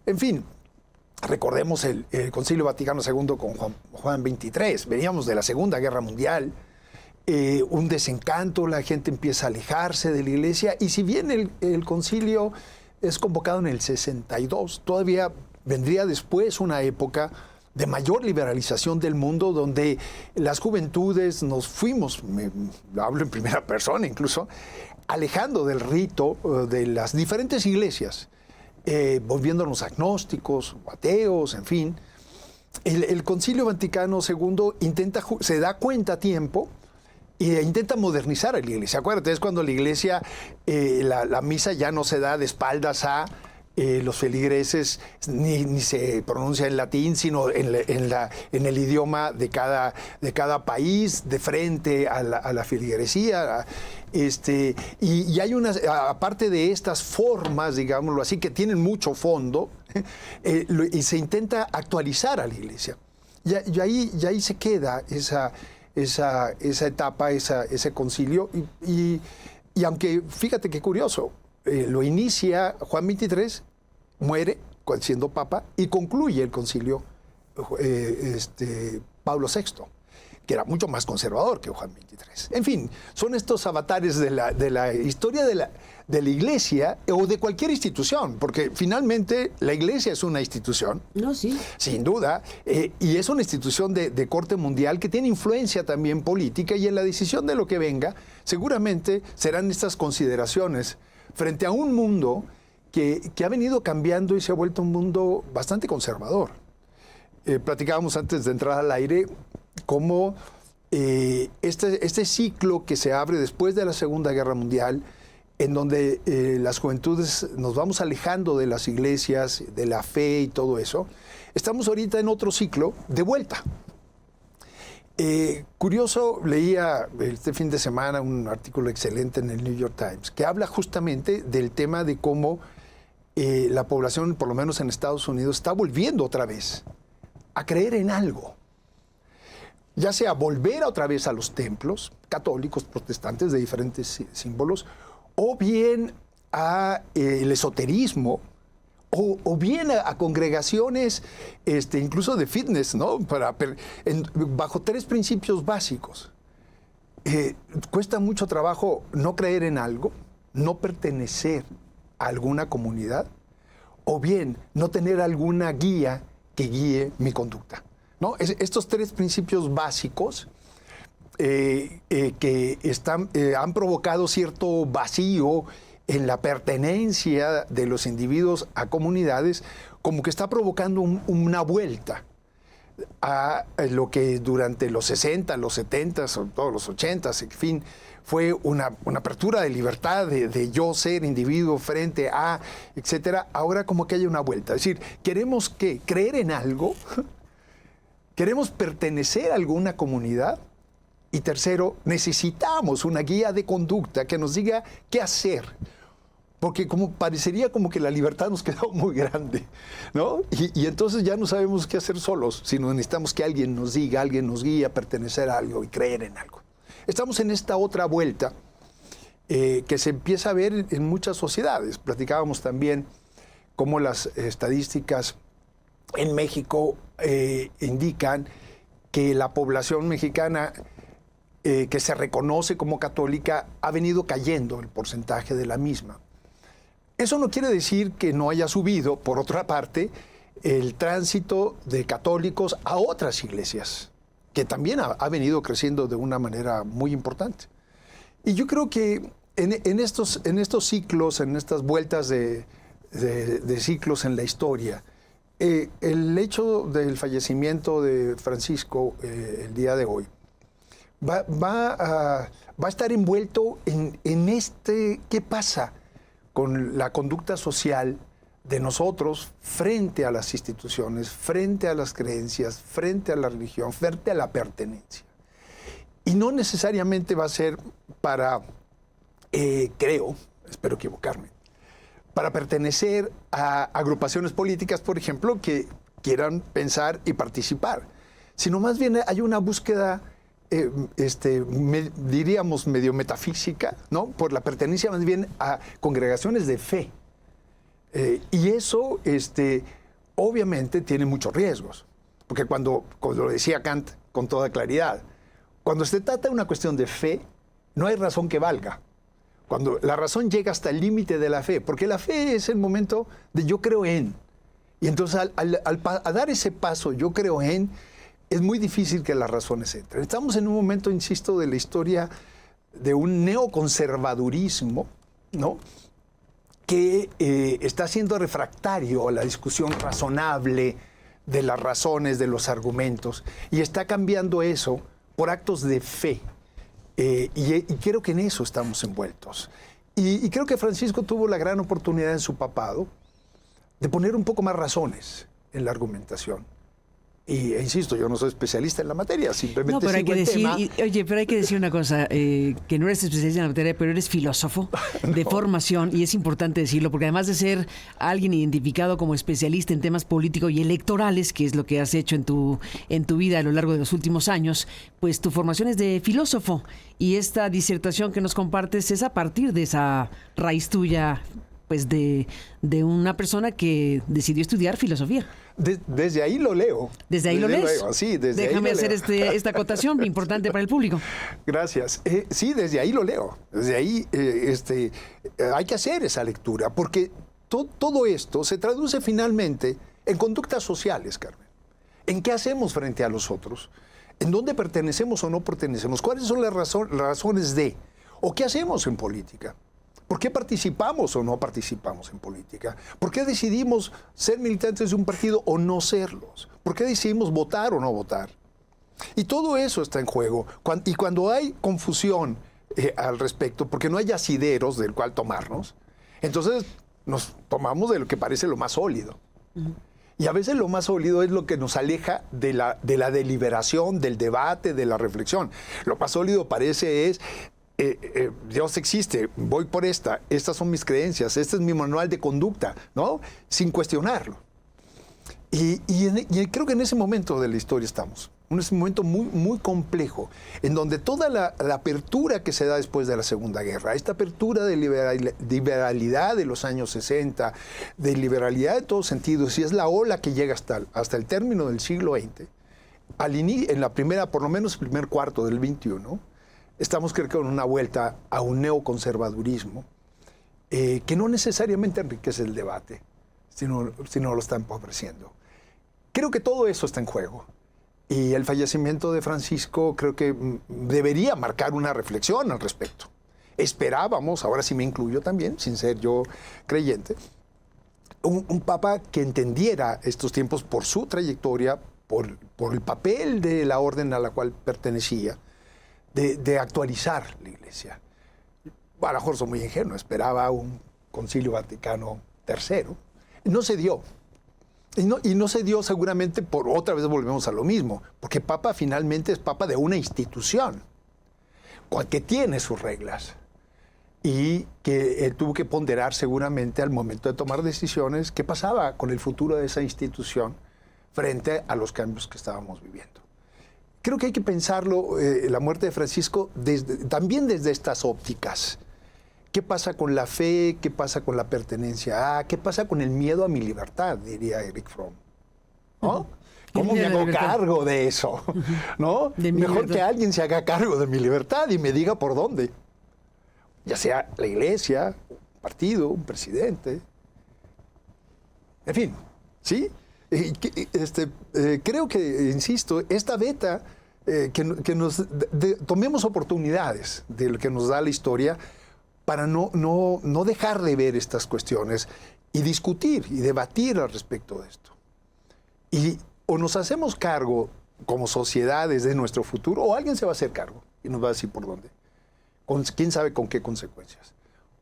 En fin, recordemos el Concilio Vaticano II con Juan XXIII. Veníamos de la Segunda Guerra Mundial, un desencanto, la gente empieza a alejarse de la iglesia, y si bien el concilio es convocado en el 62, todavía vendría después una época de mayor liberalización del mundo, donde las juventudes nos fuimos, hablo en primera persona incluso, alejando del rito de las diferentes iglesias, volviéndonos agnósticos, ateos, en fin. El Concilio Vaticano II se da cuenta a tiempo e intenta modernizar a la iglesia. Acuérdate, es cuando la iglesia, la misa ya no se da de espaldas a los feligreses, ni se pronuncia en latín, sino en el idioma de cada país, de frente a la feligresía. Y hay aparte de estas formas, digámoslo así, que tienen mucho fondo, y se intenta actualizar a la iglesia. Y ahí se queda esa etapa, ese concilio, y aunque, fíjate qué curioso, lo inicia Juan XXIII, muere siendo papa, y concluye el concilio Pablo VI, que era mucho más conservador que Juan XXIII. En fin, son estos avatares de la historia de la iglesia o de cualquier institución, porque finalmente la iglesia es una institución, no, sí, sin duda, y es una institución de corte mundial que tiene influencia también política, y en la decisión de lo que venga seguramente serán estas consideraciones frente a un mundo que ha venido cambiando y se ha vuelto un mundo bastante conservador. Platicábamos antes de entrar al aire cómo este ciclo que se abre después de la Segunda Guerra Mundial, en donde las juventudes nos vamos alejando de las iglesias, de la fe y todo eso, estamos ahorita en otro ciclo de vuelta. Curioso, leía este fin de semana un artículo excelente en el New York Times que habla justamente del tema de cómo la población, por lo menos en Estados Unidos, está volviendo otra vez a creer en algo. Ya sea volver otra vez a los templos católicos, protestantes, de diferentes símbolos, o bien a el esoterismo, o bien a congregaciones incluso de fitness, ¿no? Bajo 3 principios básicos. Cuesta mucho trabajo no creer en algo, no pertenecer a alguna comunidad, o bien no tener alguna guía que guíe mi conducta, ¿no? Estos 3 principios básicos que han provocado cierto vacío en la pertenencia de los individuos a comunidades, como que está provocando una vuelta a lo que durante los 60, los 70, sobre todo los 80, en fin, fue una apertura de libertad, de yo ser individuo frente a, etcétera. Ahora como que hay una vuelta. Es decir, queremos creer en algo, queremos pertenecer a alguna comunidad, y tercero, necesitamos una guía de conducta que nos diga qué hacer porque parecería como que la libertad nos quedó muy grande, ¿no? Y entonces ya no sabemos qué hacer solos, sino necesitamos que alguien nos diga, alguien nos guíe a pertenecer a algo y creer en algo. Estamos en esta otra vuelta que se empieza a ver en muchas sociedades. Platicábamos también cómo las estadísticas en México indican que la población mexicana que se reconoce como católica ha venido cayendo el porcentaje de la misma. Eso no quiere decir que no haya subido, por otra parte, el tránsito de católicos a otras iglesias, que también ha venido creciendo de una manera muy importante. Y yo creo que en estos ciclos, en estas vueltas de ciclos en la historia, el hecho del fallecimiento de Francisco el día de hoy va a estar envuelto en ¿qué pasa con la conducta social de nosotros frente a las instituciones, frente a las creencias, frente a la religión, frente a la pertenencia? Y no necesariamente va a ser para, creo, espero equivocarme, para pertenecer a agrupaciones políticas, por ejemplo, que quieran pensar y participar, sino más bien hay una búsqueda diríamos medio metafísica, ¿no? Por la pertenencia más bien a congregaciones de fe. Y eso obviamente tiene muchos riesgos, porque cuando lo decía Kant con toda claridad, cuando se trata de una cuestión de fe, no hay razón que valga. Cuando la razón llega hasta el límite de la fe, porque la fe es el momento de yo creo en. Y entonces al dar ese paso, yo creo en, es muy difícil que las razones entren. Estamos en un momento, insisto, de la historia de un neoconservadurismo, ¿no? Que está siendo refractario a la discusión razonable de las razones, de los argumentos, y está cambiando eso por actos de fe. Y creo que en eso estamos envueltos. Y creo que Francisco tuvo la gran oportunidad en su papado de poner un poco más razones en la argumentación. E insisto, yo no soy especialista en la materia, simplemente no, pero hay sigo que el decir, tema. Oye, pero hay que decir una cosa, que no eres especialista en la materia, pero eres filósofo de formación, y es importante decirlo, porque además de ser alguien identificado como especialista en temas políticos y electorales, que es lo que has hecho en tu vida a lo largo de los últimos años, pues tu formación es de filósofo, y esta disertación que nos compartes es a partir de esa raíz tuya, pues de una persona que decidió estudiar filosofía. Desde ahí lo leo. ¿Desde ahí lo lees? Sí, desde Déjame ahí lo hacer leo. esta acotación importante para el público. Gracias. Sí, desde ahí lo leo. Desde ahí hay que hacer esa lectura, porque todo esto se traduce finalmente en conductas sociales, Carmen. ¿En qué hacemos frente a los otros? ¿En dónde pertenecemos o no pertenecemos? ¿Cuáles son las razones de? ¿O qué hacemos en política? ¿Por qué participamos o no participamos en política? ¿Por qué decidimos ser militantes de un partido o no serlos? ¿Por qué decidimos votar o no votar? Y todo eso está en juego. Y cuando hay confusión al respecto, porque no hay asideros del cual tomarnos, entonces nos tomamos de lo que parece lo más sólido. Y a veces lo más sólido es lo que nos aleja de la deliberación, del debate, de la reflexión. Lo más sólido parece es... Dios existe, voy por estas son mis creencias, este es mi manual de conducta, ¿no? Sin cuestionarlo. Y creo que en ese momento de la historia estamos, en ese momento muy, muy complejo, en donde toda la apertura que se da después de la Segunda Guerra, esta apertura de liberalidad de los años 60, de liberalidad de todos sentidos, y es la ola que llega hasta el término del siglo XX, en la primera, por lo menos el primer cuarto del XXI, estamos, creo que, con una vuelta a un neoconservadurismo que no necesariamente enriquece el debate, sino lo está empobreciendo. Creo que todo eso está en juego. Y el fallecimiento de Francisco creo que debería marcar una reflexión al respecto. Esperábamos, ahora sí me incluyo también, sin ser yo creyente, un papa que entendiera estos tiempos por su trayectoria, por el papel de la orden a la cual pertenecía, de actualizar la Iglesia. A lo mejor soy muy ingenuo, esperaba un Concilio Vaticano III. No se dio. Y no se dio seguramente otra vez volvemos a lo mismo, porque Papa finalmente es Papa de una institución, que tiene sus reglas. y que tuvo que ponderar seguramente al momento de tomar decisiones qué pasaba con el futuro de esa institución frente a los cambios que estábamos viviendo. Creo que hay que pensarlo, la muerte de Francisco, también desde estas ópticas. ¿Qué pasa con la fe? ¿Qué pasa con la pertenencia? ¿Qué pasa con el miedo a mi libertad? Diría Eric Fromm. ¿No? ¿Cómo me hago cargo de eso? ¿No? Mejor que alguien se haga cargo de mi libertad y me diga por dónde. Ya sea la iglesia, un partido, un presidente. En fin, ¿sí? Creo que, insisto, esta beta, que nos tomemos oportunidades de lo que nos da la historia para no dejar de ver estas cuestiones y discutir y debatir al respecto de esto. Y o nos hacemos cargo como sociedades de nuestro futuro, o alguien se va a hacer cargo y nos va a decir por dónde. ¿Quién sabe con qué consecuencias?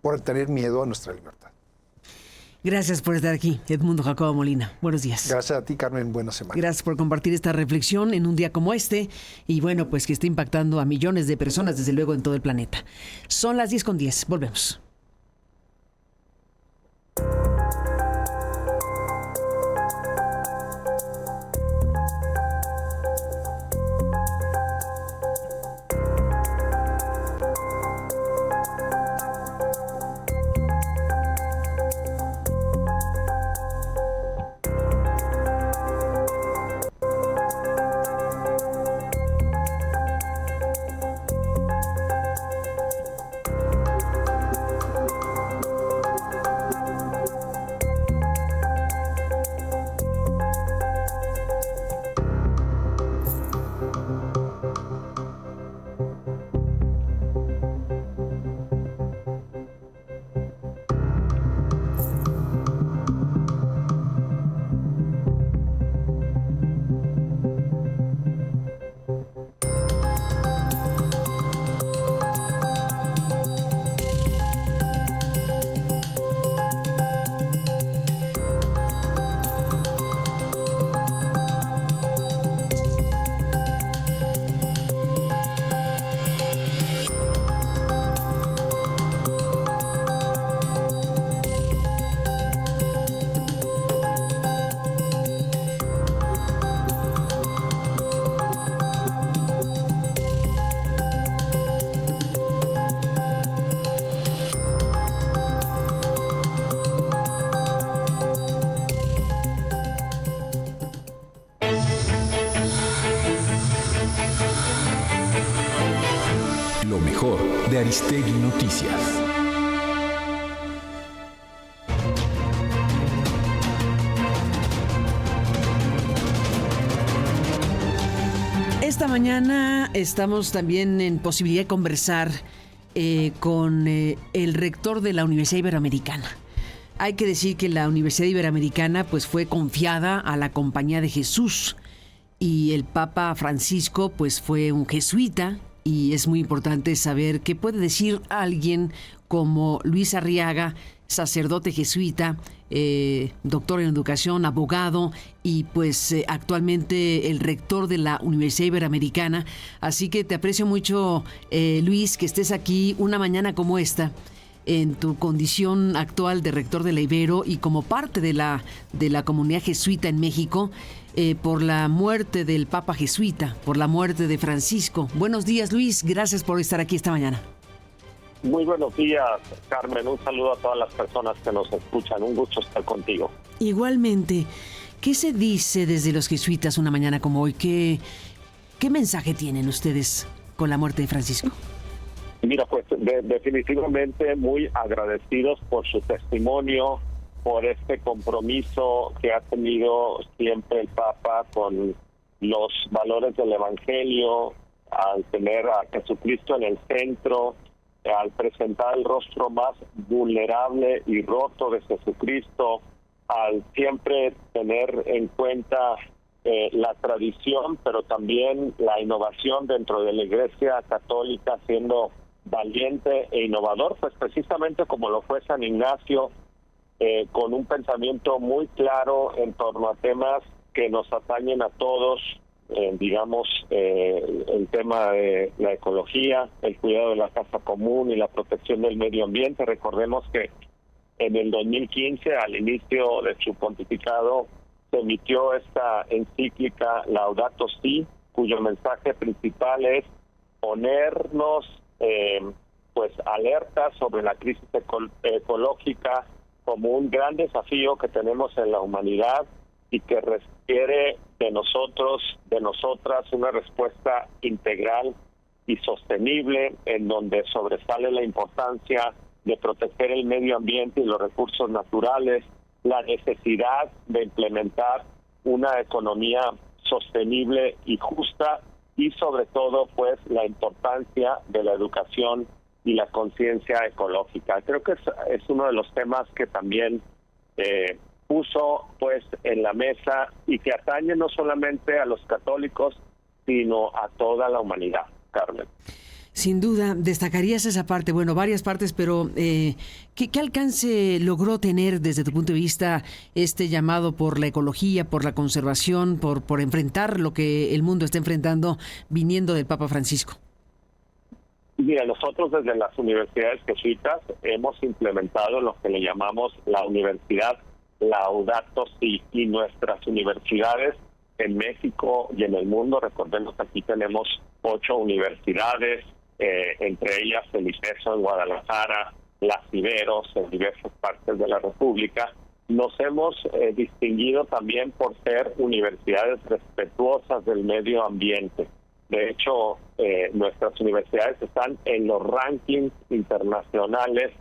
Por tener miedo a nuestra libertad. Gracias por estar aquí, Edmundo Jacobo Molina. Buenos días. Gracias a ti, Carmen. Buena semana. Gracias por compartir esta reflexión en un día como este y bueno, pues que está impactando a millones de personas, desde luego, en todo el planeta. Son las 10:10. Volvemos. Lo mejor de Aristegui Noticias. Esta mañana estamos también en posibilidad de conversar con el rector de la Universidad Iberoamericana. Hay que decir que la Universidad Iberoamericana pues fue confiada a la Compañía de Jesús y el Papa Francisco pues fue un jesuita. Y es muy importante saber qué puede decir alguien como Luis Arriaga, sacerdote jesuita, doctor en educación, abogado y pues actualmente el rector de la Universidad Iberoamericana. Así que te aprecio mucho, Luis, que estés aquí una mañana como esta, en tu condición actual de rector de la Ibero y como parte de la comunidad jesuita en México, por la muerte del Papa jesuita, por la muerte de Francisco. Buenos días, Luis. Gracias por estar aquí esta mañana. Muy buenos días, Carmen. Un saludo a todas las personas que nos escuchan. Un gusto estar contigo. Igualmente. ¿Qué se dice desde los jesuitas una mañana como hoy? ¿Qué mensaje tienen ustedes con la muerte de Francisco? Mira, pues definitivamente muy agradecidos por su testimonio, por este compromiso que ha tenido siempre el Papa con los valores del Evangelio, al tener a Jesucristo en el centro, al presentar el rostro más vulnerable y roto de Jesucristo, al siempre tener en cuenta la tradición, pero también la innovación dentro de la Iglesia Católica, siendo valiente e innovador, pues precisamente como lo fue San Ignacio, con un pensamiento muy claro en torno a temas que nos atañen a todos, el tema de la ecología, el cuidado de la casa común y la protección del medio ambiente. Recordemos que en el 2015, al inicio de su pontificado, se emitió esta encíclica Laudato Si, cuyo mensaje principal es ponernos alerta sobre la crisis ecológica como un gran desafío que tenemos en la humanidad y que requiere de nosotros, de nosotras, una respuesta integral y sostenible, en donde sobresale la importancia de proteger el medio ambiente y los recursos naturales, la necesidad de implementar una economía sostenible y justa, y sobre todo, pues, la importancia de la educación y la conciencia ecológica. Creo que es uno de los temas que también puso pues en la mesa y que atañe no solamente a los católicos, sino a toda la humanidad, Carmen. Sin duda, destacarías esa parte, bueno, varias partes, pero ¿qué alcance logró tener desde tu punto de vista este llamado por la ecología, por la conservación, por enfrentar lo que el mundo está enfrentando viniendo del Papa Francisco? Mira, nosotros desde las universidades jesuitas hemos implementado lo que le llamamos la Universidad Laudato Si, y nuestras universidades en México y en el mundo, recordemos que aquí tenemos 8 universidades, entre ellas el IPESO en Guadalajara, las Iberos en diversas partes de la República. Nos hemos distinguido también por ser universidades respetuosas del medio ambiente. De hecho, nuestras universidades están en los rankings internacionales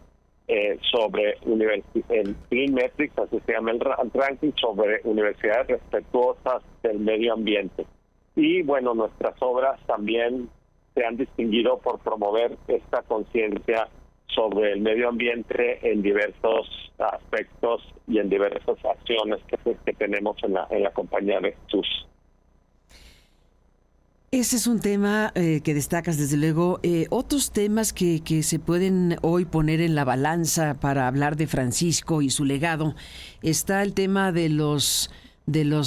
sobre en Green Metrics, así se llama el ranking, sobre universidades respetuosas del medio ambiente. Y bueno, nuestras obras también se han distinguido por promover esta conciencia sobre el medio ambiente en diversos aspectos y en diversas acciones que tenemos en la Compañía de Jesús. Ese es un tema que destacas, desde luego. Otros temas que se pueden hoy poner en la balanza para hablar de Francisco y su legado, está el tema de los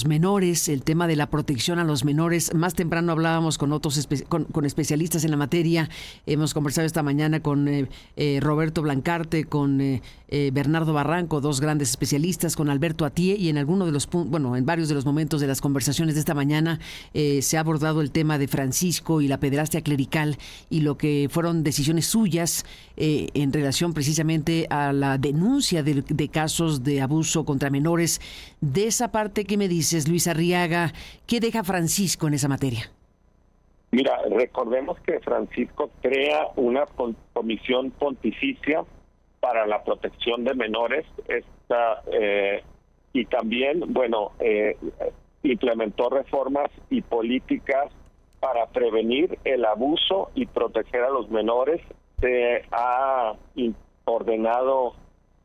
menores, el tema de la protección a los menores. Más temprano hablábamos con otros con especialistas en la materia. Hemos conversado esta mañana con Roberto Blancarte, con Bernardo Barranco, 2 grandes especialistas, con Alberto Atié, y en en varios de los momentos de las conversaciones de esta mañana se ha abordado el tema de Francisco y la pederastia clerical y lo que fueron decisiones suyas en relación precisamente a la denuncia de casos de abuso contra menores. De esa parte, ¿qué me dices, Luis Arriaga? ¿Qué deja Francisco en esa materia? Mira, recordemos que Francisco crea una comisión pontificia para la protección de menores, y también, implementó reformas y políticas para prevenir el abuso y proteger a los menores. Se ha ordenado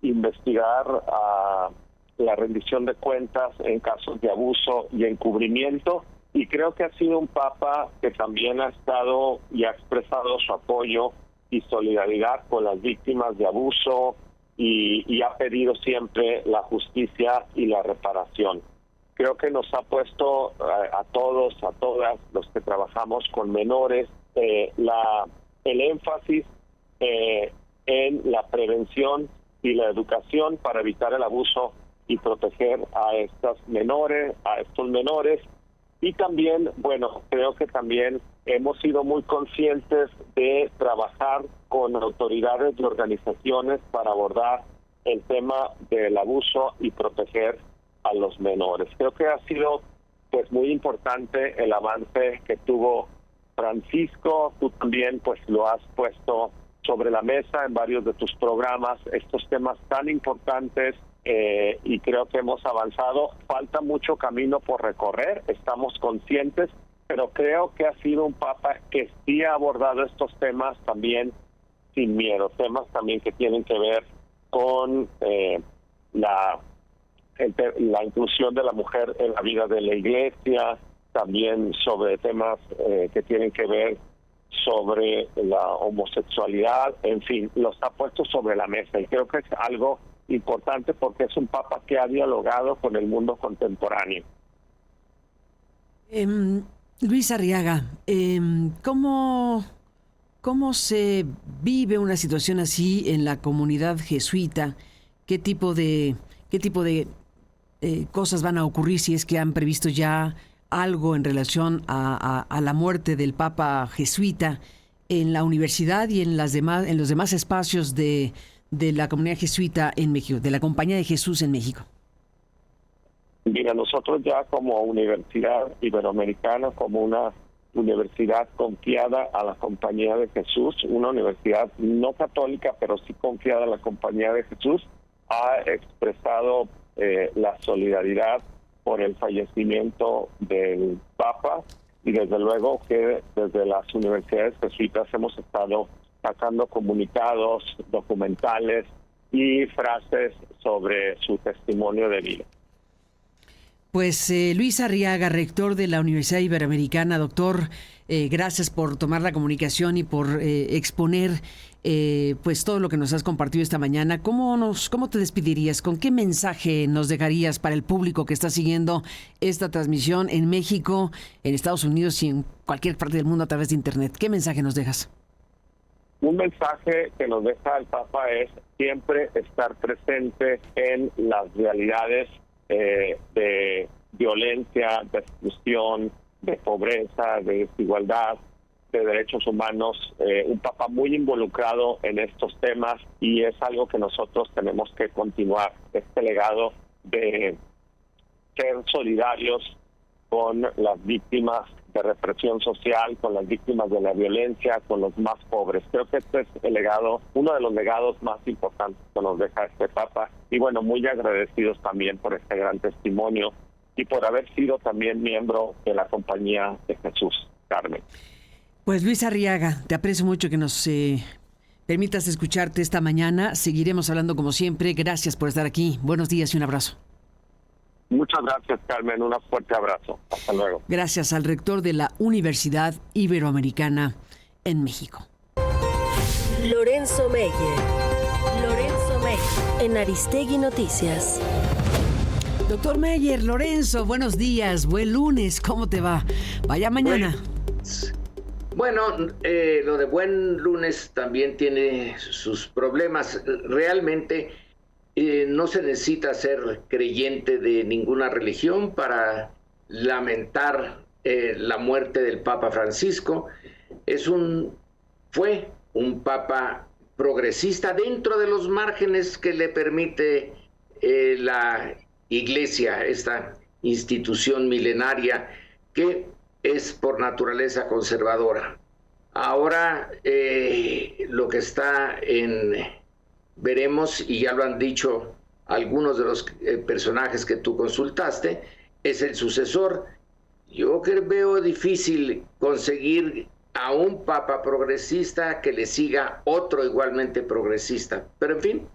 investigar a la rendición de cuentas en casos de abuso y encubrimiento, y creo que ha sido un papa que también ha estado y ha expresado su apoyo y solidaridad con las víctimas de abuso y ha pedido siempre la justicia y la reparación. Creo que nos ha puesto a todos, a todas los que trabajamos con menores, el énfasis en la prevención y la educación para evitar el abuso y proteger a estos menores. Y también, creo que también hemos sido muy conscientes de trabajar con autoridades y organizaciones para abordar el tema del abuso y proteger a los menores. Creo que ha sido pues muy importante el avance que tuvo Francisco. Tú también pues lo has puesto sobre la mesa en varios de tus programas, estos temas tan importantes, y creo que hemos avanzado. Falta mucho camino por recorrer, estamos conscientes, pero creo que ha sido un papa que sí ha abordado estos temas también sin miedo, temas también que tienen que ver con la inclusión de la mujer en la vida de la Iglesia, también sobre temas que tienen que ver sobre la homosexualidad, en fin, los ha puesto sobre la mesa, y creo que es algo importante porque es un papa que ha dialogado con el mundo contemporáneo. Luis Arriaga, ¿cómo se vive una situación así en la comunidad jesuita? ¿Qué tipo de cosas van a ocurrir si es que han previsto ya algo en relación a la muerte del Papa jesuita en la universidad y en los demás espacios de la comunidad jesuita en México, de la Compañía de Jesús en México? Mira, nosotros ya como Universidad Iberoamericana, como una universidad confiada a la Compañía de Jesús, una universidad no católica, pero sí confiada a la Compañía de Jesús, ha expresado la solidaridad por el fallecimiento del Papa, y desde luego que desde las universidades jesuitas hemos estado sacando comunicados, documentales y frases sobre su testimonio de vida. Pues Luis Arriaga, rector de la Universidad Iberoamericana, doctor, gracias por tomar la comunicación y por exponer pues todo lo que nos has compartido esta mañana. ¿Cómo te despedirías? ¿Con qué mensaje nos dejarías para el público que está siguiendo esta transmisión en México, en Estados Unidos y en cualquier parte del mundo a través de Internet? ¿Qué mensaje nos dejas? Un mensaje que nos deja el Papa es siempre estar presente en las realidades de violencia, de exclusión, de pobreza, de desigualdad, de derechos humanos, un Papa muy involucrado en estos temas, y es algo que nosotros tenemos que continuar, este legado de ser solidarios con las víctimas de represión social, con las víctimas de la violencia, con los más pobres. Creo que este es el legado, uno de los legados más importantes que nos deja este Papa, y bueno, muy agradecidos también por este gran testimonio y por haber sido también miembro de la Compañía de Jesús. Carmen. Pues Luis Arriaga, te aprecio mucho que nos permitas escucharte esta mañana. Seguiremos hablando como siempre. Gracias por estar aquí. Buenos días y un abrazo. Muchas gracias, Carmen. Un fuerte abrazo. Hasta luego. Gracias al rector de la Universidad Iberoamericana en México. Lorenzo Meyer. En Aristegui Noticias. Doctor Meyer, Lorenzo, buenos días. Buen lunes. ¿Cómo te va? Vaya mañana. Bueno, lo de buen lunes también tiene sus problemas. Realmente no se necesita ser creyente de ninguna religión para lamentar la muerte del Papa Francisco. Fue un Papa progresista dentro de los márgenes que le permite la Iglesia, esta institución milenaria que es por naturaleza conservadora. Ahora lo que está veremos, y ya lo han dicho algunos de los personajes que tú consultaste, es el sucesor. Yo veo difícil conseguir a un papa progresista que le siga otro igualmente progresista, pero en fin,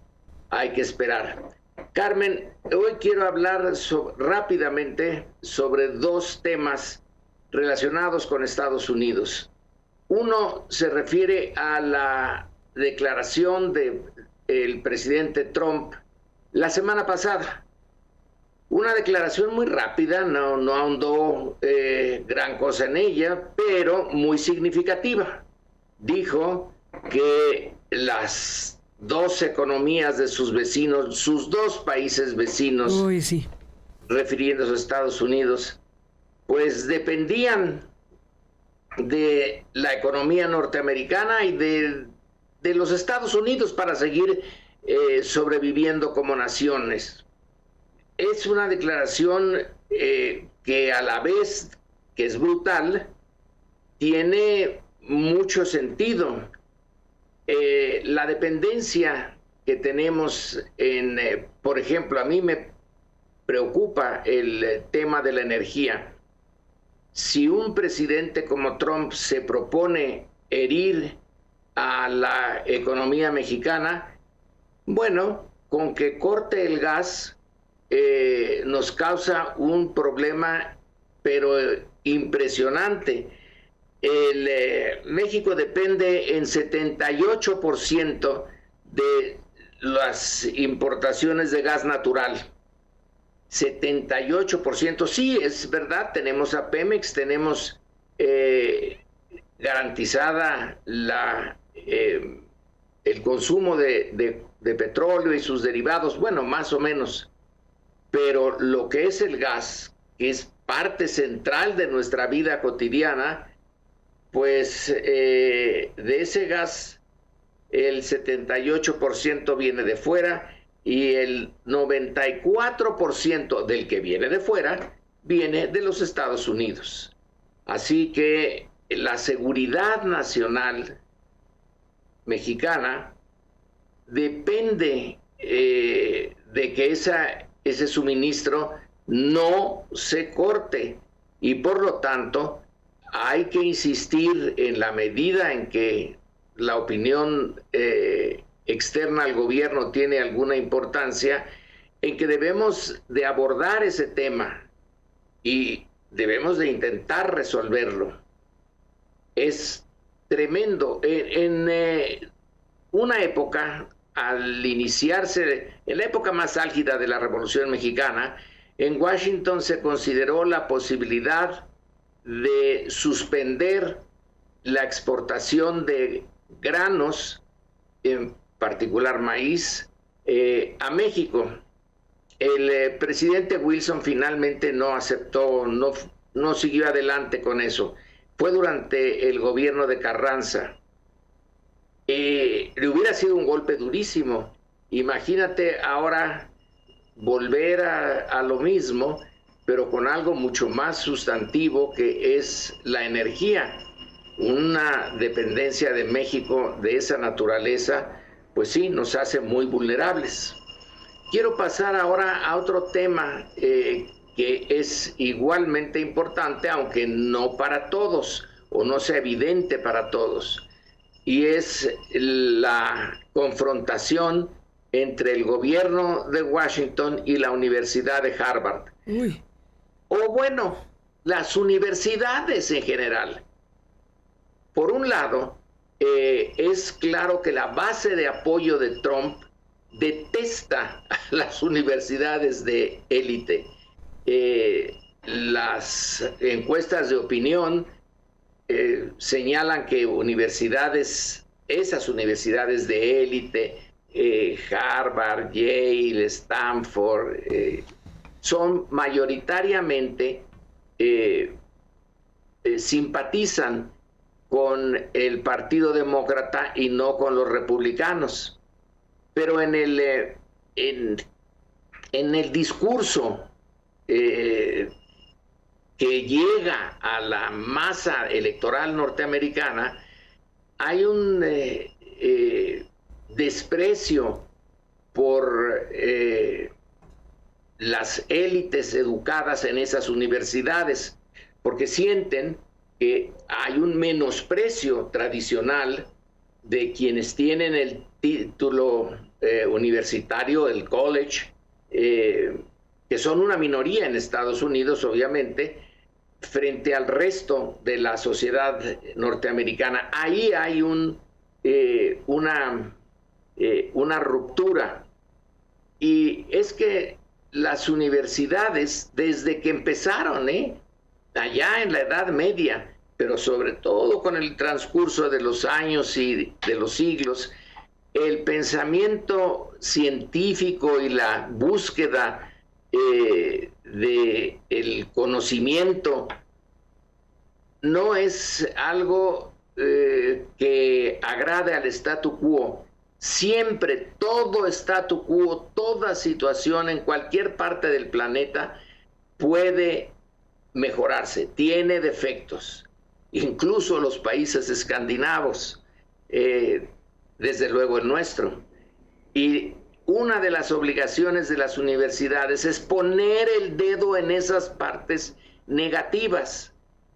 hay que esperar. Carmen, hoy quiero hablar rápidamente sobre dos temas relacionados con Estados Unidos. Uno se refiere a la declaración del presidente Trump la semana pasada. Una declaración muy rápida, no ahondó gran cosa en ella, pero muy significativa. Dijo que las dos economías de sus vecinos, sus dos países vecinos, refiriéndose a Estados Unidos, pues dependían de la economía norteamericana y de los Estados Unidos para seguir sobreviviendo como naciones. Es una declaración que a la vez que es brutal, tiene mucho sentido. La dependencia que tenemos por ejemplo, a mí me preocupa el tema de la energía. Si un presidente como Trump se propone herir a la economía mexicana, bueno, con que corte el gas, nos causa un problema, pero impresionante. México depende en 78% de las importaciones de gas natural. 78%, sí, es verdad, tenemos a Pemex, tenemos garantizada el consumo de petróleo y sus derivados, bueno, más o menos, pero lo que es el gas, que es parte central de nuestra vida cotidiana, pues de ese gas el 78% viene de fuera y el 94% del que viene de fuera viene de los Estados Unidos. Así que la seguridad nacional mexicana depende de que ese suministro no se corte, y por lo tanto hay que insistir, en la medida en que la opinión externa al gobierno tiene alguna importancia, en que debemos de abordar ese tema y debemos de intentar resolverlo. Es tremendo. En una época, al iniciarse, en la época más álgida de la Revolución Mexicana, en Washington se consideró la posibilidad de suspender la exportación de granos, en particular maíz, a México. El presidente Wilson finalmente no aceptó, no siguió adelante con eso. Fue durante el gobierno de Carranza. Le hubiera sido un golpe durísimo. Imagínate ahora volver a lo mismo, pero con algo mucho más sustantivo, que es la energía. Una dependencia de México de esa naturaleza, pues sí, nos hace muy vulnerables. Quiero pasar ahora a otro tema que es igualmente importante, aunque no para todos, o no sea evidente para todos, y es la confrontación entre el gobierno de Washington y la Universidad de Harvard. Uy. O bueno, las universidades en general. Por un lado, es claro que la base de apoyo de Trump detesta a las universidades de élite. Las encuestas de opinión señalan que esas universidades de élite, Harvard, Yale, Stanford, son mayoritariamente, simpatizan con el Partido Demócrata y no con los republicanos. Pero en el discurso que llega a la masa electoral norteamericana, hay un desprecio por las élites educadas en esas universidades, porque sienten que hay un menosprecio tradicional de quienes tienen el título universitario, el college, que son una minoría en Estados Unidos, obviamente, frente al resto de la sociedad norteamericana. Ahí hay una ruptura. Y es que las universidades, desde que empezaron, allá en la Edad Media, pero sobre todo con el transcurso de los años y de los siglos, el pensamiento científico y la búsqueda del conocimiento no es algo que agrade al statu quo. Siempre, todo statu quo, toda situación en cualquier parte del planeta puede mejorarse, tiene defectos. Incluso los países escandinavos, desde luego el nuestro. Y una de las obligaciones de las universidades es poner el dedo en esas partes negativas,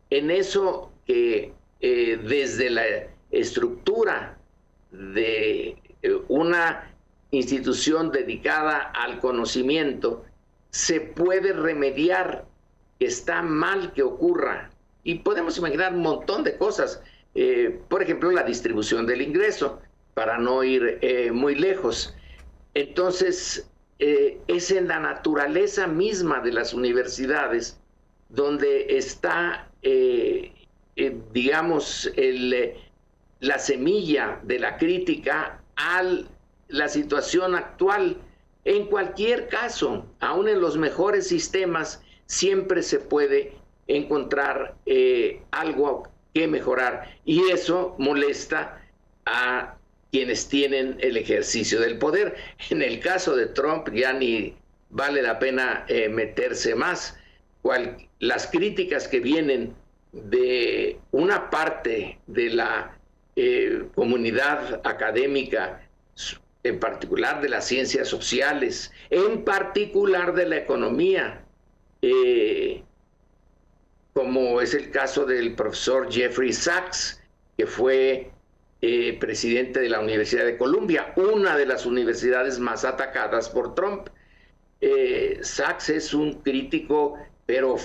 en eso que desde la estructura de una institución dedicada al conocimiento se puede remediar, que está mal que ocurra. Y podemos imaginar un montón de cosas. Por ejemplo, la distribución del ingreso, para no ir muy lejos. Entonces, es en la naturaleza misma de las universidades donde está digamos, la semilla de la crítica a la situación actual. En cualquier caso, aún en los mejores sistemas, siempre se puede encontrar algo que mejorar, y eso molesta a quienes tienen el ejercicio del poder. En el caso de Trump ya ni vale la pena meterse más. Las críticas que vienen de una parte de la comunidad académica, en particular de las ciencias sociales, en particular de la economía, como es el caso del profesor Jeffrey Sachs, que fue presidente de la Universidad de Columbia, una de las universidades más atacadas por Trump. Sachs es un crítico, pero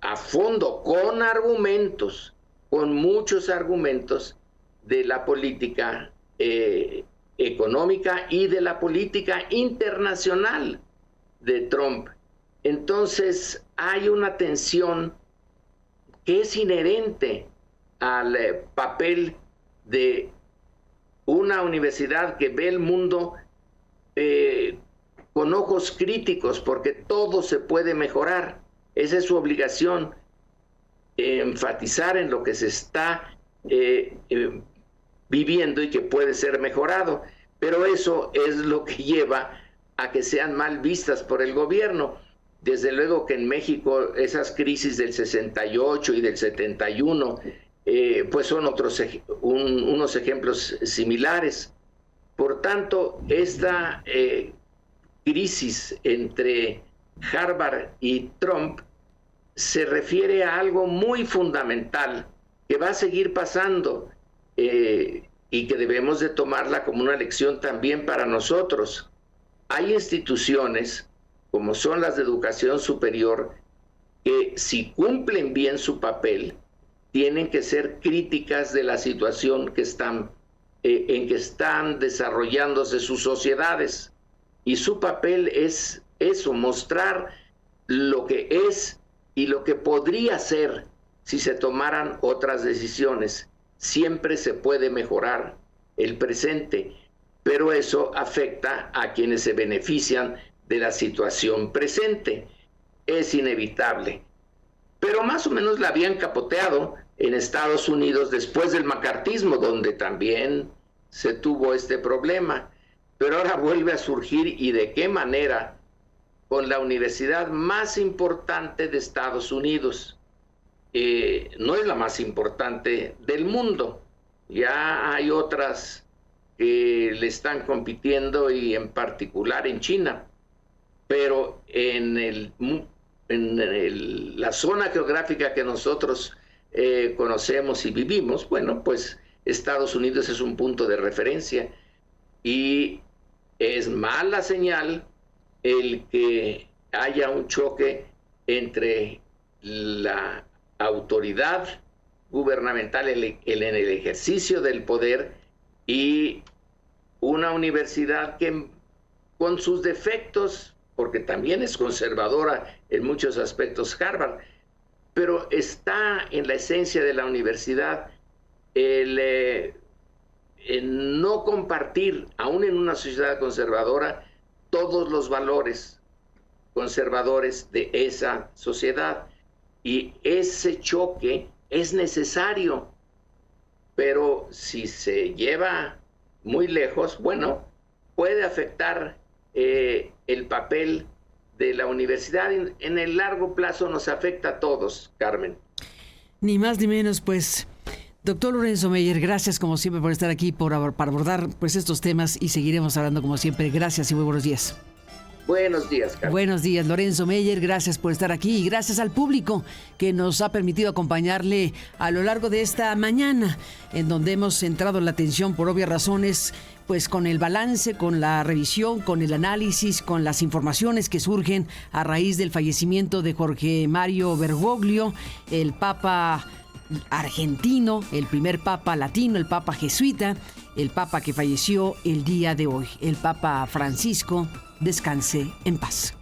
a fondo, con argumentos, con muchos argumentos de la política económica y de la política internacional de Trump. Entonces hay una tensión que es inherente al papel de una universidad que ve el mundo con ojos críticos, porque todo se puede mejorar. Esa es su obligación, enfatizar en lo que se está viviendo y que puede ser mejorado. Pero eso es lo que lleva a que sean mal vistas por el gobierno. Desde luego que en México esas crisis del 68 y del 71 pues son unos ejemplos similares. Por tanto, esta crisis entre Harvard y Trump se refiere a algo muy fundamental que va a seguir pasando y que debemos de tomarla como una lección también para nosotros. Hay instituciones, como son las de educación superior, que si cumplen bien su papel, tienen que ser críticas de la situación que están, en que están desarrollándose sus sociedades. Y su papel es eso, mostrar lo que es y lo que podría ser si se tomaran otras decisiones. Siempre se puede mejorar el presente, pero eso afecta a quienes se benefician de la situación presente. Es inevitable. Pero más o menos la habían capoteado en Estados Unidos después del macartismo, donde también se tuvo este problema. Pero ahora vuelve a surgir, y de qué manera, con la universidad más importante de Estados Unidos. No es la más importante del mundo. Ya hay otras que le están compitiendo, y en particular en China. Pero en la zona geográfica que nosotros conocemos y vivimos, bueno, pues Estados Unidos es un punto de referencia, y es mala señal el que haya un choque entre la autoridad gubernamental en el ejercicio del poder y una universidad que, con sus defectos, porque también es conservadora en muchos aspectos Harvard, pero está en la esencia de la universidad el no compartir, aún en una sociedad conservadora, todos los valores conservadores de esa sociedad. Y ese choque es necesario, pero si se lleva muy lejos, bueno, puede afectar el papel de la universidad. En el largo plazo nos afecta a todos, Carmen. Ni más ni menos, pues. Doctor Lorenzo Meyer, gracias como siempre por estar aquí, para abordar pues estos temas, y seguiremos hablando como siempre. Gracias y muy buenos días. Buenos días, Carmen. Buenos días, Lorenzo Meyer, gracias por estar aquí, y gracias al público que nos ha permitido acompañarle a lo largo de esta mañana, en donde hemos centrado la atención, por obvias razones, pues con el balance, con la revisión, con el análisis, con las informaciones que surgen a raíz del fallecimiento de Jorge Mario Bergoglio, el Papa argentino, el primer Papa latino, el Papa jesuita, el Papa que falleció el día de hoy, el Papa Francisco. Descanse en paz.